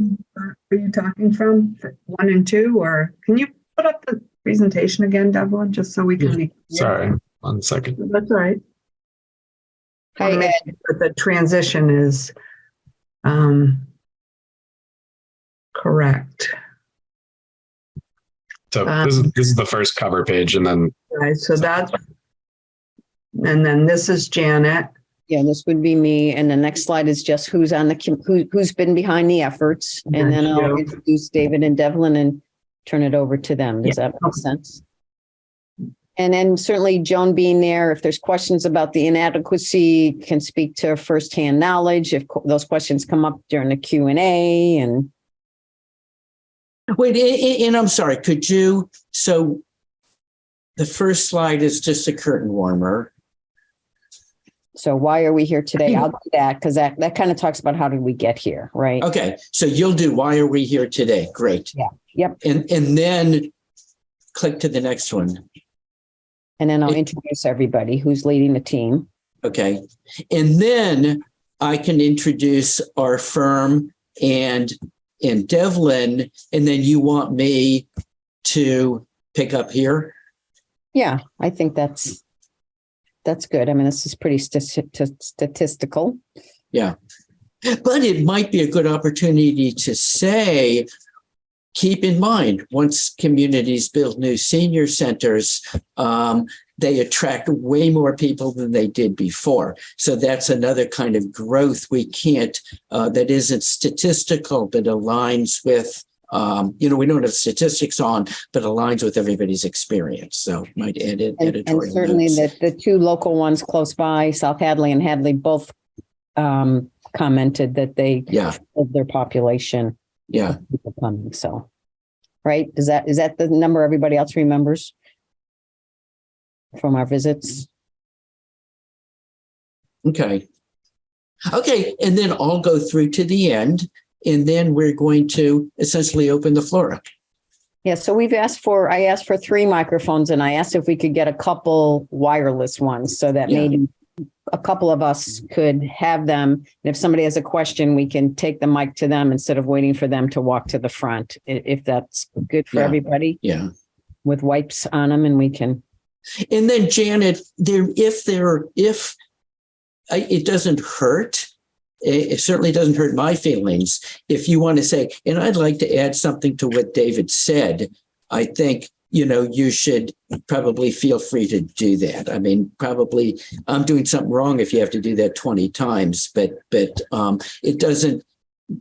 you talking from? 1 and 2, or can you put up the presentation again, Devlin, just so we can be clear? Sorry, 1 second. That's all right. Hi, Ed. The transition is correct. So this is the first cover page, and then right, so that's, and then this is Janet. Yeah, this would be me, and the next slide is just who's been behind the efforts, and then I'll introduce David and Devlin and turn it over to them. Does that make sense? And then certainly Joan being there, if there's questions about the inadequacy, can speak to firsthand knowledge if those questions come up during the Q&A. And wait, and I'm sorry, so the first slide is just a curtain warmer. So why are we here today? I'll do that because that kind of talks about how did we get here, right? Okay, so you'll do why are we here today? Great. Yeah. Yep. And then click to the next one. And then I'll introduce everybody who's leading the team. Okay. And then I can introduce our firm and Devlin, and then you want me to pick up here? Yeah, I think that's good. I mean, this is pretty statistical. Yeah. But it might be a good opportunity to say, keep in mind, once communities build new senior centers, they attract way more people than they did before. So that's another kind of growth we can't, that isn't statistical, but aligns with, we don't have statistics on, but aligns with everybody's experience. So might add it. And certainly that the two local ones close by, South Hadley and Hadley, both commented that they of their population. Yeah. People coming. So, right. Is that the number everybody else remembers from our visits? Okay. And then I'll go through to the end, and then we're going to essentially open the floor up. Yeah. So I asked for 3 microphones, and I asked if we could get a couple wireless ones so that maybe a couple of us could have them. And if somebody has a question, we can take the mic to them instead of waiting for them to walk to the front, if that's good for everybody. Yeah. With wipes on them, and we can. And then Janet, if it doesn't hurt, it certainly doesn't hurt my feelings. If you want to say, and I'd like to add something to what David said, I think, you should probably feel free to do that. I mean, probably I'm doing something wrong if you have to do that 20 times, but it doesn't,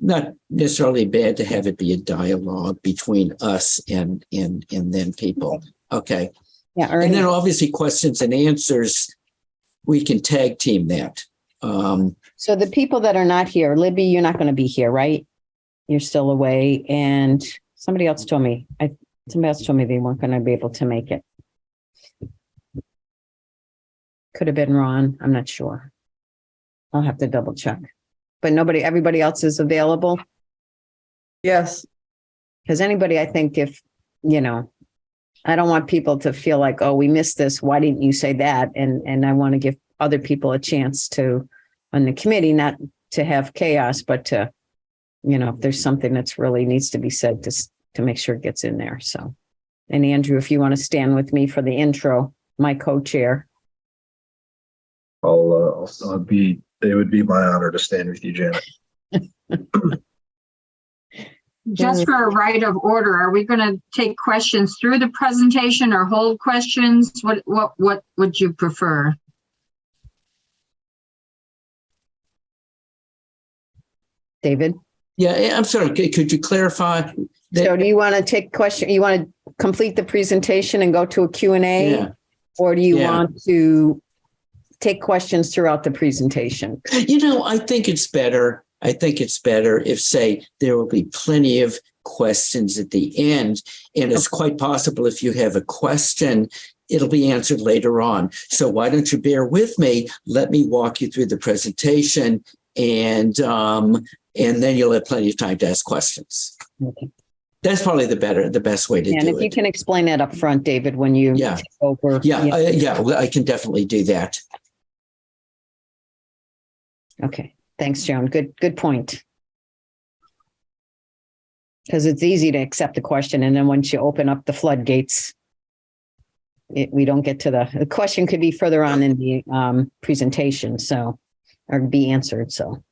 not necessarily bad to have it be a dialogue between us and then people. Okay. Yeah. And then obviously questions and answers, we can tag team that. So the people that are not here, Libby, you're not going to be here, right? You're still away. And somebody else told me they weren't going to be able to make it. Could have been Ron. I'm not sure. I'll have to double check. But everybody else is available. Yes. Because anybody, I think if, I don't want people to feel like, oh, we missed this. Why didn't you say that? And I want to give other people a chance to, on the committee, not to have chaos, but to, if there's something that's really needs to be said to make sure it gets in there. So, and Andrew, if you want to stand with me for the intro, my co-chair. It would be my honor to stand with you, Janet. Just for a right of order, are we going to take questions through the presentation or hold questions? What would you prefer? David? Yeah, I'm sorry. Could you clarify? So do you want to take question? You want to complete the presentation and go to a Q&A? Yeah. Or do you want to take questions throughout the presentation? I think it's better. If, say, there will be plenty of questions at the end. And it's quite possible if you have a question, it'll be answered later on. So why don't you bear with me? Let me walk you through the presentation, and then you'll have plenty of time to ask questions. Okay. That's probably the best way to do it. And if you can explain that up front, David, when you take over. I can definitely do that. Okay. Thanks, Joan. Good point. Because it's easy to accept the question. And then once you open up the floodgates, we don't get to the question could be further on in the presentation. So, or be answered. So,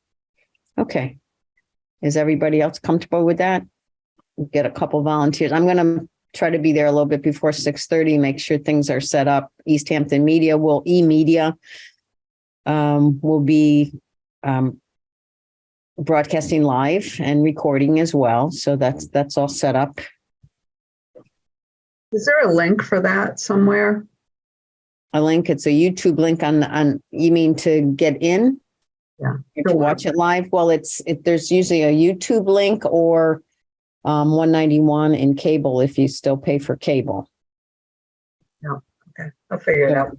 okay. Is everybody else comfortable with that? We'll get a couple volunteers. I'm going to try to be there a little bit before 6:30, make sure things are set up. East Hampton Media will e-media will be broadcasting live and recording as well. So that's all set up. Is there a link for that somewhere? A link? It's a YouTube link on you mean to get in? Yeah. To watch it live? Well, there's usually a YouTube link or 191 in cable if you still pay for cable. Yeah. Okay. I'll figure it out.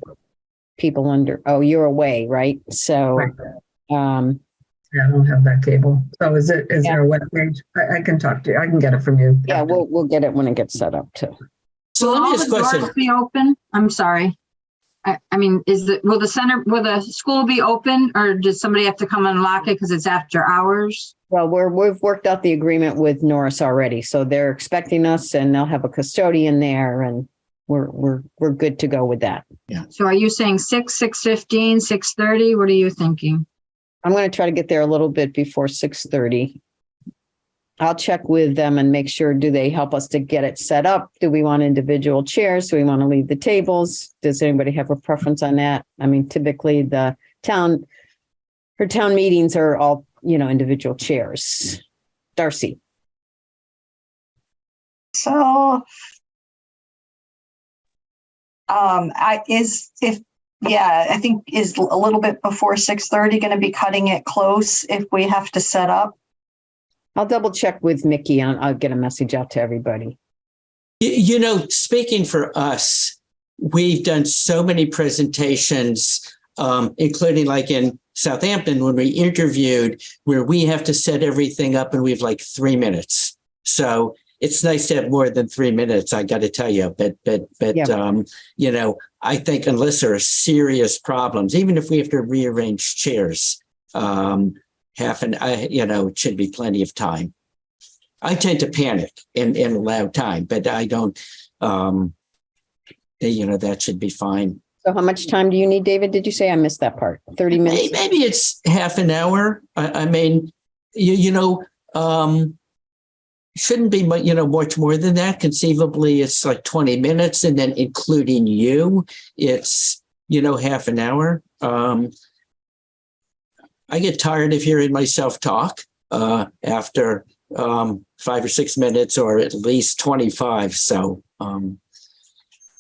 People you're away, right? So right. Yeah, I don't have that cable. So is there a web page? I can talk to you. I can get it from you. Yeah, we'll get it when it gets set up too. So will let me all ask the a question. doors be open? I'm sorry. I mean, will the school be open, or does somebody have to come unlock it because it's after hours? Well, we've worked out the agreement with Norris already, so they're expecting us, and they'll have a custodian there, and we're good to go with that. Yeah. So are you saying 6:15, 6:30? What are you thinking? I'm going to try to get there a little bit before 6:30. I'll check with them and make sure, do they help us to get it set up? Do we want individual chairs? Do we want to leave the tables? Does anybody have a preference on that? I mean, typically her town meetings are all, individual chairs. Darcy. So, I think is a little bit before 6:30 going to be cutting it close if we have to set up. I'll double check with Mickey. I'll get a message out to everybody. Speaking for us, we've done so many presentations, including like in Southampton when we interviewed, where we have to set everything up and we have like 3 minutes. So it's nice to have more than 3 minutes, I got to tell you. But I think unless there are serious problems, even if we have to rearrange chairs, it should be plenty of time. I tend to panic and allow time, but I don't. that should be fine. So how much time do you need, David? Did you say? I missed that part. 30 minutes? Maybe it's half an hour. I mean, shouldn't be, much more than that. Conceivably, it's like 20 minutes. And then including you, it's, half an hour. I get tired of hearing myself talk after 5 or 6 minutes, or at least 25. So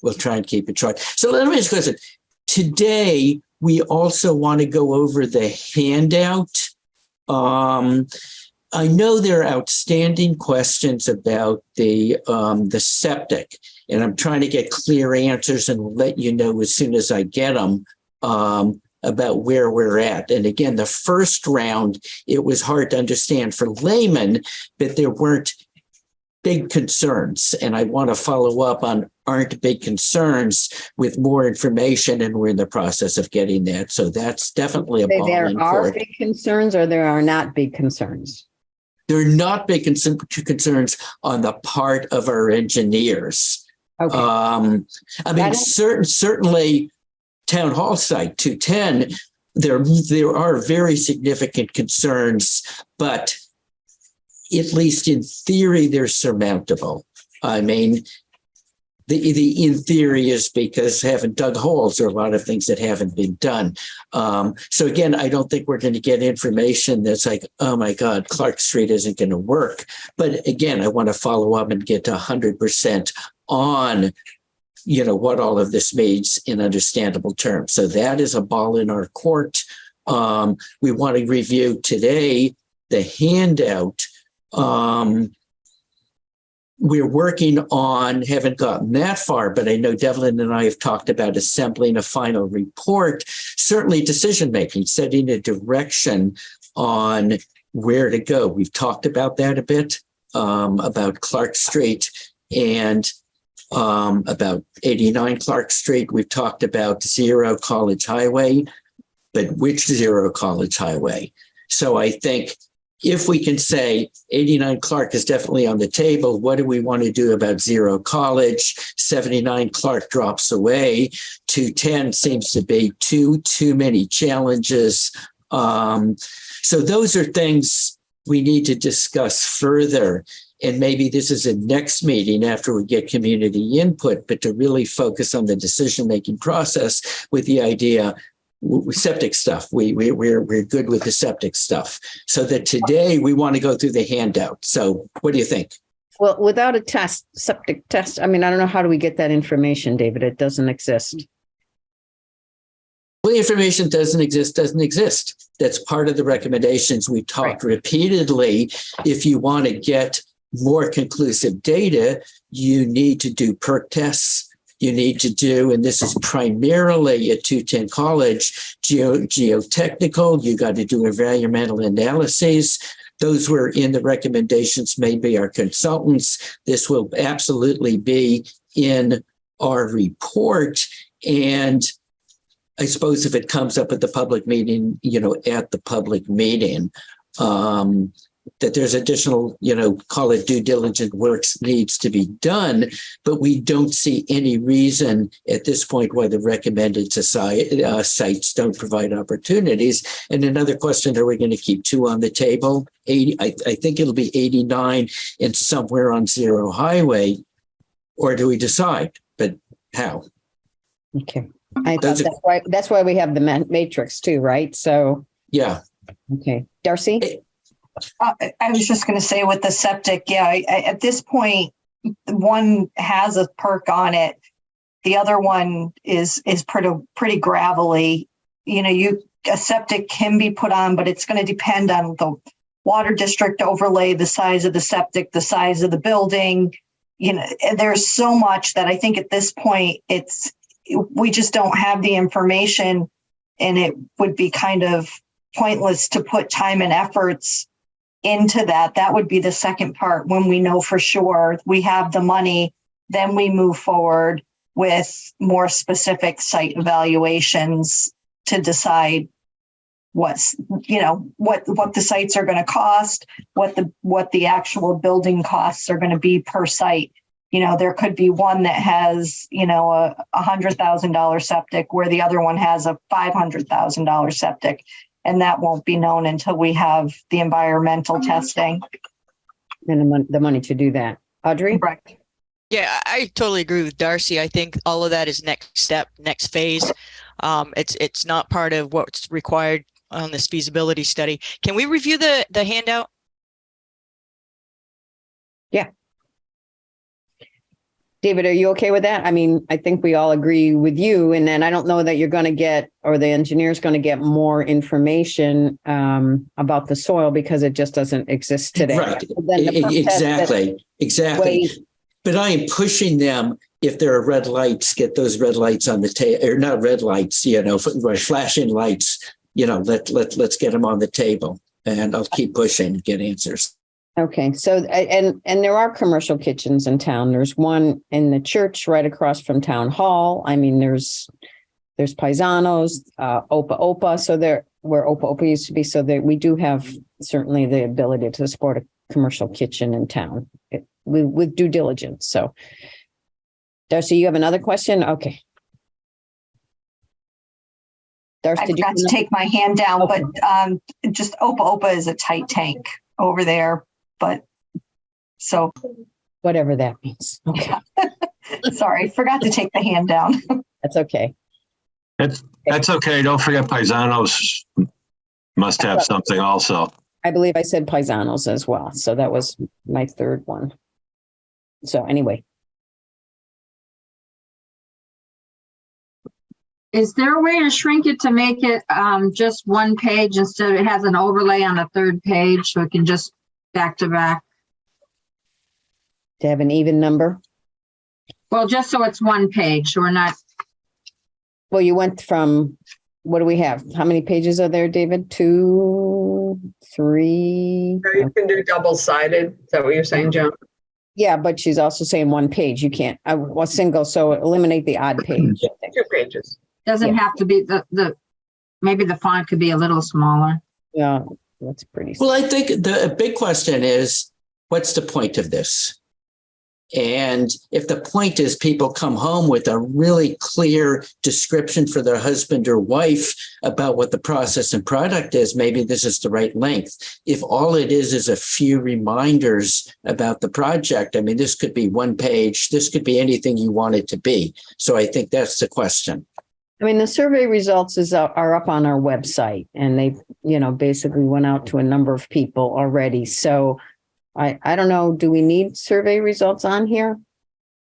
we'll try and keep it short. So let me ask you a question. Today, we also want to go over the handout. I know there are outstanding questions about the septic, and I'm trying to get clear answers and let you know as soon as I get them about where we're at. And again, the first round, it was hard to understand for laymen, but there weren't big concerns. And I want to follow up on aren't big concerns with more information, and we're in the process of getting that. So that's definitely a ball in there are court. big concerns, or there are not big concerns? There are not big concerns on the part of our engineers. Okay. I mean, certainly Town Hall site 210, there are very significant concerns, but at least in theory, they're surmountable. I mean, the in theory is because haven't dug holes, or a lot of things that haven't been done. So again, I don't think we're going to get information that's like, oh my God, Clark Street isn't going to work. But again, I want to follow up and get to 100% on, what all of this means in understandable terms. So that is a ball in our court. We want to review today the handout. We're working on, haven't gotten that far, but I know Devlin and I have talked about assembling a final report, certainly decision-making, setting a direction on where to go. We've talked about that a bit, about Clark Street and about 89 Clark Street. We've talked about Zero College Highway, but which Zero College Highway? So I think if we can say 89 Clark is definitely on the table, what do we want to do about Zero College? 79 Clark drops away. 210 seems to be too many challenges. So those are things we need to discuss further. And maybe this is a next meeting after we get community input, but to really focus on the decision-making process with the idea septic stuff. We're good with the septic stuff. So that today we want to go through the handout. So what do you think? Well, without a septic test, I mean, I don't know, how do we get that information, David? It doesn't exist. Well, the information doesn't exist. That's part of the recommendations. We talked repeatedly. If you want to get more conclusive data, you need to do perk tests. You need to do, and this is primarily at 210 College, geotechnical. You got to do environmental analyses. Those were in the recommendations made by our consultants. This will absolutely be in our report. And I suppose if it comes up at the public meeting, at the public meeting, that there's additional, call it due diligent works needs to be done, but we don't see any reason at this point why the recommended sites don't provide opportunities. And another question, are we going to keep two on the table? 80, I think it'll be 89 and somewhere on Zero Highway, or do we decide? But how? Okay. I thought that's why we have the matrix too, right? So yeah. Okay. Darcy? I was just going to say with the septic, at this point, one has a perk on it. The other one is pretty gravelly. A septic can be put on, but it's going to depend on the water district overlay, the size of the septic, the size of the building. There's so much that I think at this point we just don't have the information, and it would be kind of pointless to put time and efforts into that. That would be the second part. When we know for sure we have the money, then we move forward with more specific site evaluations to decide what the sites are going to cost, what the actual building costs are going to be per site. there could be one that has, a $100,000 septic where the other one has a $500,000 septic. And that won't be known until we have the environmental testing. And the money to do that. Audrey? Right. Yeah, I totally agree with Darcy. I think all of that is next step, next phase. It's not part of what's required on this feasibility study. Can we review the handout? Yeah. David, are you okay with that? I mean, I think we all agree with you. And then I don't know that you're going to get, or the engineer's going to get more information about the soil because it just doesn't exist today. Right. Exactly. But I am pushing them. If there are red lights, get those red lights on the table, or not red lights, flashing lights, let's get them on the table, and I'll keep pushing to get answers. Okay. So, and there are commercial kitchens in town. There's one in the church right across from town hall. I mean, there's Paisanos, Opa Opa. So there, where Opa Opa used to be. So that we do have certainly the ability to support a commercial kitchen in town with due diligence. So, Darcy, you have another question? Okay. Darcy, I forgot to take my hand down, but just Opa Opa is a tight tank over there. But so whatever that means. Okay. Yeah. Sorry, forgot to take the hand down. That's okay. That's okay. Don't forget Paisanos must have something also. I believe I said Paisanos as well. So that was my third one. So anyway. Is there a way to shrink it to make it just one page instead of it has an overlay on the third page so it can just back to back? To have an even number? Well, just so it's one page, so we're not. Well, you went from, what do we have? How many pages are there, David? 2, 3? You can do double-sided. Is that what you're saying, Joan? Yeah, but she's also saying one page. You can't, single, so eliminate the odd page. 2 pages. Doesn't have to be maybe the font could be a little smaller. Yeah, that's pretty. Well, I think the big question is, what's the point of this? And if the point is people come home with a really clear description for their husband or wife about what the process and product is, maybe this is the right length. If all it is a few reminders about the project, I mean, this could be one page. This could be anything you want it to be. So I think that's the question. I mean, the survey results are up on our website, and they, basically went out to a number of people already. So I don't know, do we need survey results on here?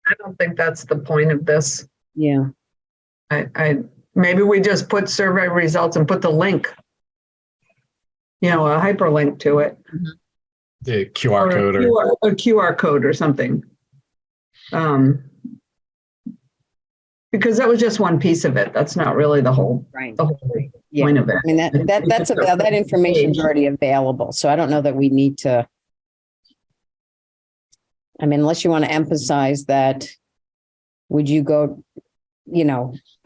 I don't think that's the point of this. Yeah. I maybe we just put survey results and put the link, a hyperlink to it. The QR code or a QR code or something. Because that was just one piece of it. That's not really the whole, right. The whole point of it. I mean, that information is already available. So I don't know that we need to. I mean, unless you want to emphasize that, would you go,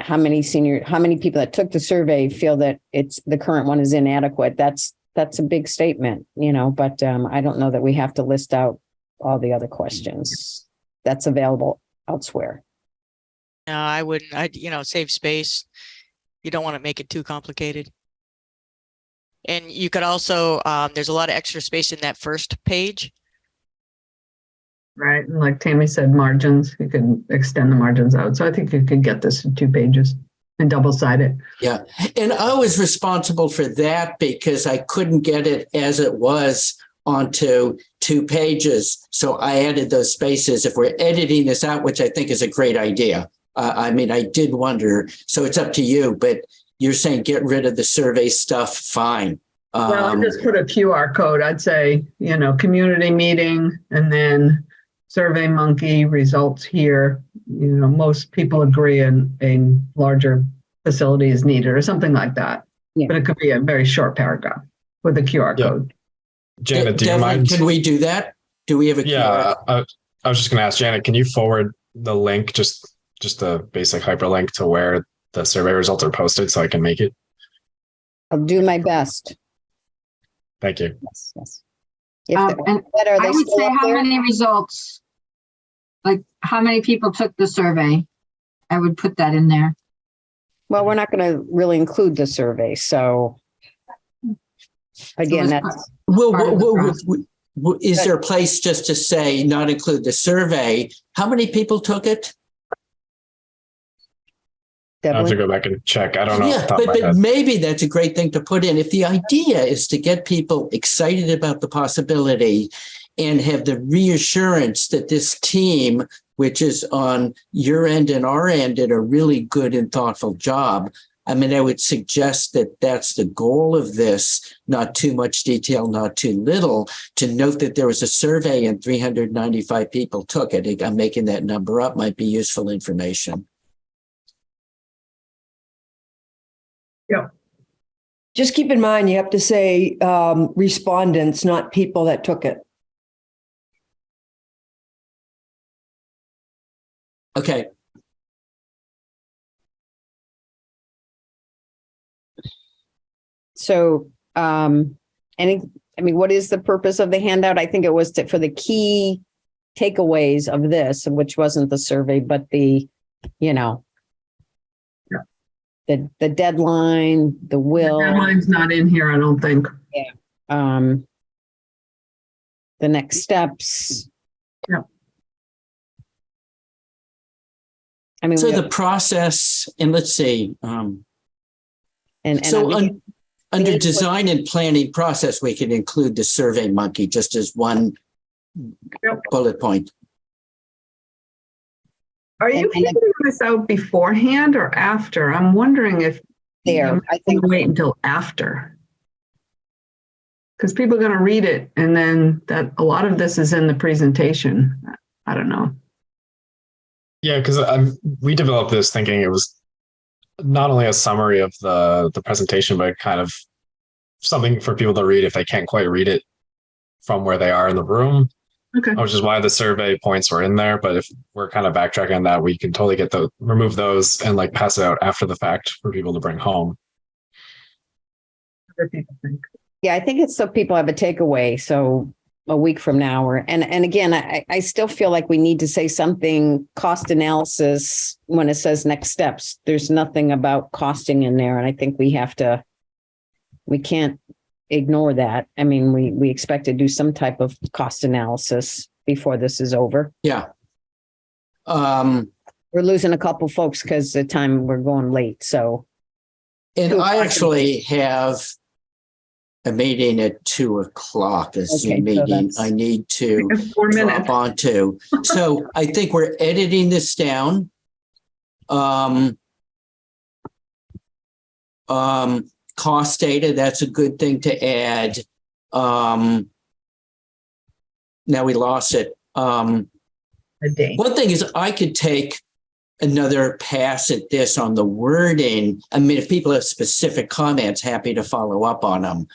how many people that took the survey feel that the current one is inadequate? That's a big statement, but I don't know that we have to list out all the other questions that's available elsewhere. No, I wouldn't. Save space. You don't want to make it too complicated. And you could also, there's a lot of extra space in that first page. Right. And like Tammy said, margins, you can extend the margins out. So I think you could get this to 2 pages and double side it. Yeah. And I was responsible for that because I couldn't get it as it was onto 2 pages. So I added those spaces. If we're editing this out, which I think is a great idea. I did wonder, so it's up to you, but you're saying get rid of the survey stuff. Fine. Well, I just put a QR code. I'd say, community meeting and then Survey Monkey results here. Most people agree a larger facility is needed or something like that. Yeah. But it could be a very short paragraph with a QR code. Janet, do you mind? Can we do that? Do we have a QR? I was just going to ask Janet, can you forward the link, just the basic hyperlink to where the survey results are posted so I can make it? I'll do my best. Thank you. Yes. And I would say how many results? Like how many people took the survey? I would put that in there. Well, we're not going to really include the survey. So again, that's. Is there a place just to say not include the survey? How many people took it? I have to go back and check. I don't know. Yeah, but maybe that's a great thing to put in. If the idea is to get people excited about the possibility and have the reassurance that this team, which is on your end and our end, did a really good and thoughtful job. I mean, I would suggest that that's the goal of this, not too much detail, not too little, to note that there was a survey and 395 people took it. I'm making that number up, might be useful information. Yeah. Just keep in mind, you have to say respondents, not people that took it. Okay. So, what is the purpose of the handout? I think it was for the key takeaways of this, which wasn't the survey, but the deadline, the will. The deadline's not in here, I don't think. Yeah. The next steps. Yeah. So the process, and let's see. Under design and planning process, we can include the Survey Monkey just as one bullet point. Are you figuring this out beforehand or after? I'm wondering if I think wait until after. Because people are going to read it, and then that a lot of this is in the presentation. I don't know. Yeah, because we developed this thinking it was not only a summary of the presentation, but kind of something for people to read if they can't quite read it from where they are in the room. Okay. Which is why the survey points were in there. But if we're kind of backtracking on that, we can totally remove those and pass it out after the fact for people to bring home. Other people think. Yeah, I think it's so people have a takeaway. So a week from now, and again, I still feel like we need to say something cost analysis when it says next steps. There's nothing about costing in there, and I think we can't ignore that. I mean, we expect to do some type of cost analysis before this is over. Yeah. We're losing a couple folks because the time we're going late. So, and I actually have a meeting at 2:00, a Zoom meeting. I need to drop onto. So I think we're editing this down. Cost data, that's a good thing to add. Now we lost it. One thing is I could take another pass at this on the wording. I mean, if people have specific comments, happy to follow up on them.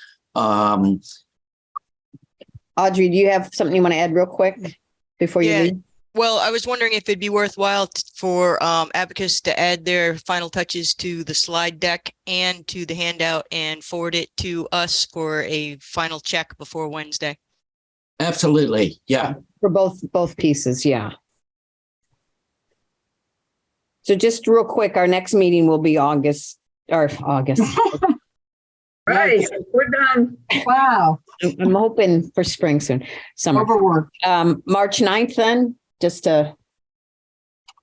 Audrey, do you have something you want to add real quick before you leave? Well, I was wondering if it'd be worthwhile for Abacus to add their final touches to the slide deck and to the handout and forward it to us for a final check before Wednesday. Absolutely. Yeah. For both pieces. Yeah. So just real quick, our next meeting will be August. Right, we're done. Wow. I'm hoping for spring soon. Summer. Overworked. March 9th then, just at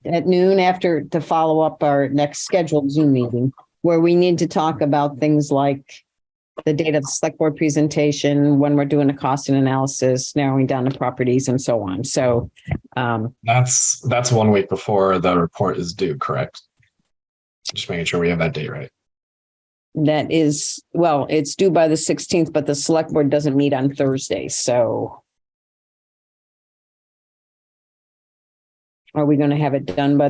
noon to follow up our next scheduled Zoom meeting, where we need to talk about things like the date of the select board presentation, when we're doing a cost and analysis, narrowing down the properties and so on. So that's 1 week before the report is due, correct? Just making sure we have that date right. That is, well, it's due by the 16th, but the select board doesn't meet on Thursday. So are we going to have it done by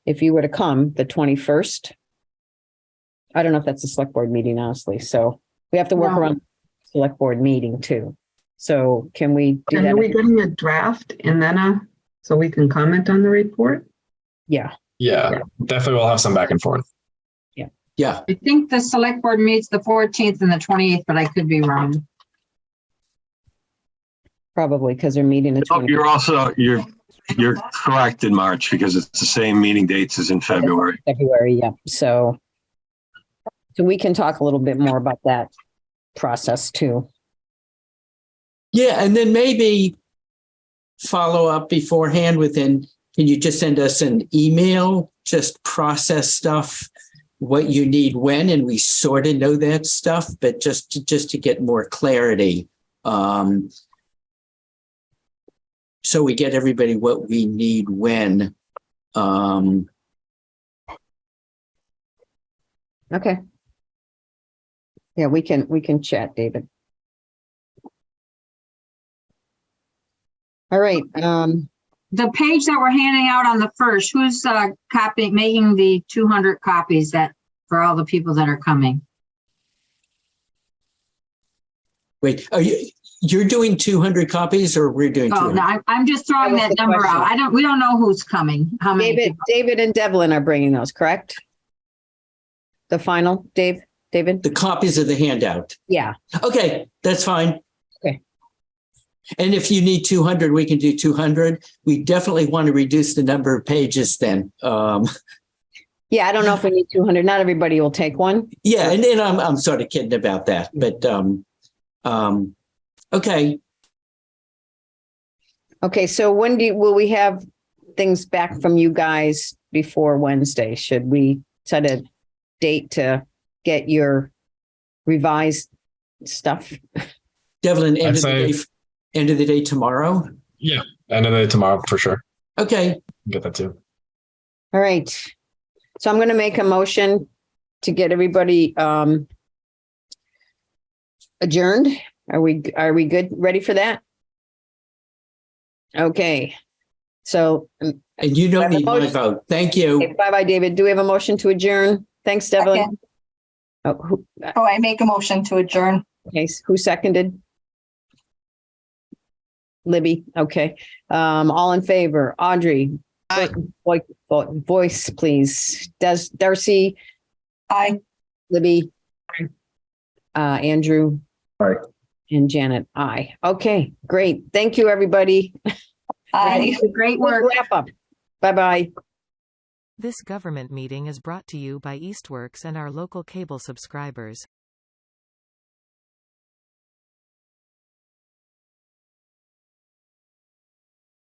if you were to come, the 21st? I don't know if that's a select board meeting, honestly. So we have to work around the select board meeting too. So can we do that? Are we getting a draft and then so we can comment on the report? Yeah. Yeah, definitely we'll have some back and forth. Yeah. I think the select board meets the 14th and the 28th, but I could be wrong. probably because they're meeting the Oh, 20th. you're also, you're correct in March because it's the same meeting dates as in February. February, yeah. So we can talk a little bit more about that process too. Yeah, and then maybe follow up beforehand can you just send us an email, just process stuff, what you need when, and we sort of know that stuff, but just to get more clarity. So we get everybody what we need when. Okay. Yeah, we can chat, David. All right. The page that we're handing out on the first, who's making the 200 copies for all the people that are coming? Wait, you're doing 200 copies or we're doing 200? Oh, no, I'm just throwing that number question. out. We don't know who's coming. How many? David and Devlin are bringing those, correct? The final, David? The copies of the handout. Yeah. Okay, that's fine. Okay. And if you need 200, we can do 200. We definitely want to reduce the number of pages then. Yeah, I don't know if we need 200. Not everybody will take one. Yeah, and I'm sort of kidding about that, but okay. Okay, so when will we have things back from you guys before Wednesday? Should we set a date to get your revised stuff? Devlin, end of the day tomorrow? Yeah, end of the day tomorrow for sure. Okay. Get that too. All right. So I'm going to make a motion to get everybody adjourned. Are we good? Ready for that? Okay. So. And you don't need my vote. Thank you. Okay, bye-bye, David. Do we have a motion to adjourn? Thanks, Devlin. I make a motion to adjourn. Okay, who seconded? Libby. Okay. All in favor? Audrey. Aye. Voice, please. Darcy? Aye. Libby? Andrew? Aye. And Janet? Aye. Okay, great. Thank you, everybody. Aye. Great work. Wrap up. Bye-bye. This government meeting is brought to you by Eastworks and our local cable subscribers.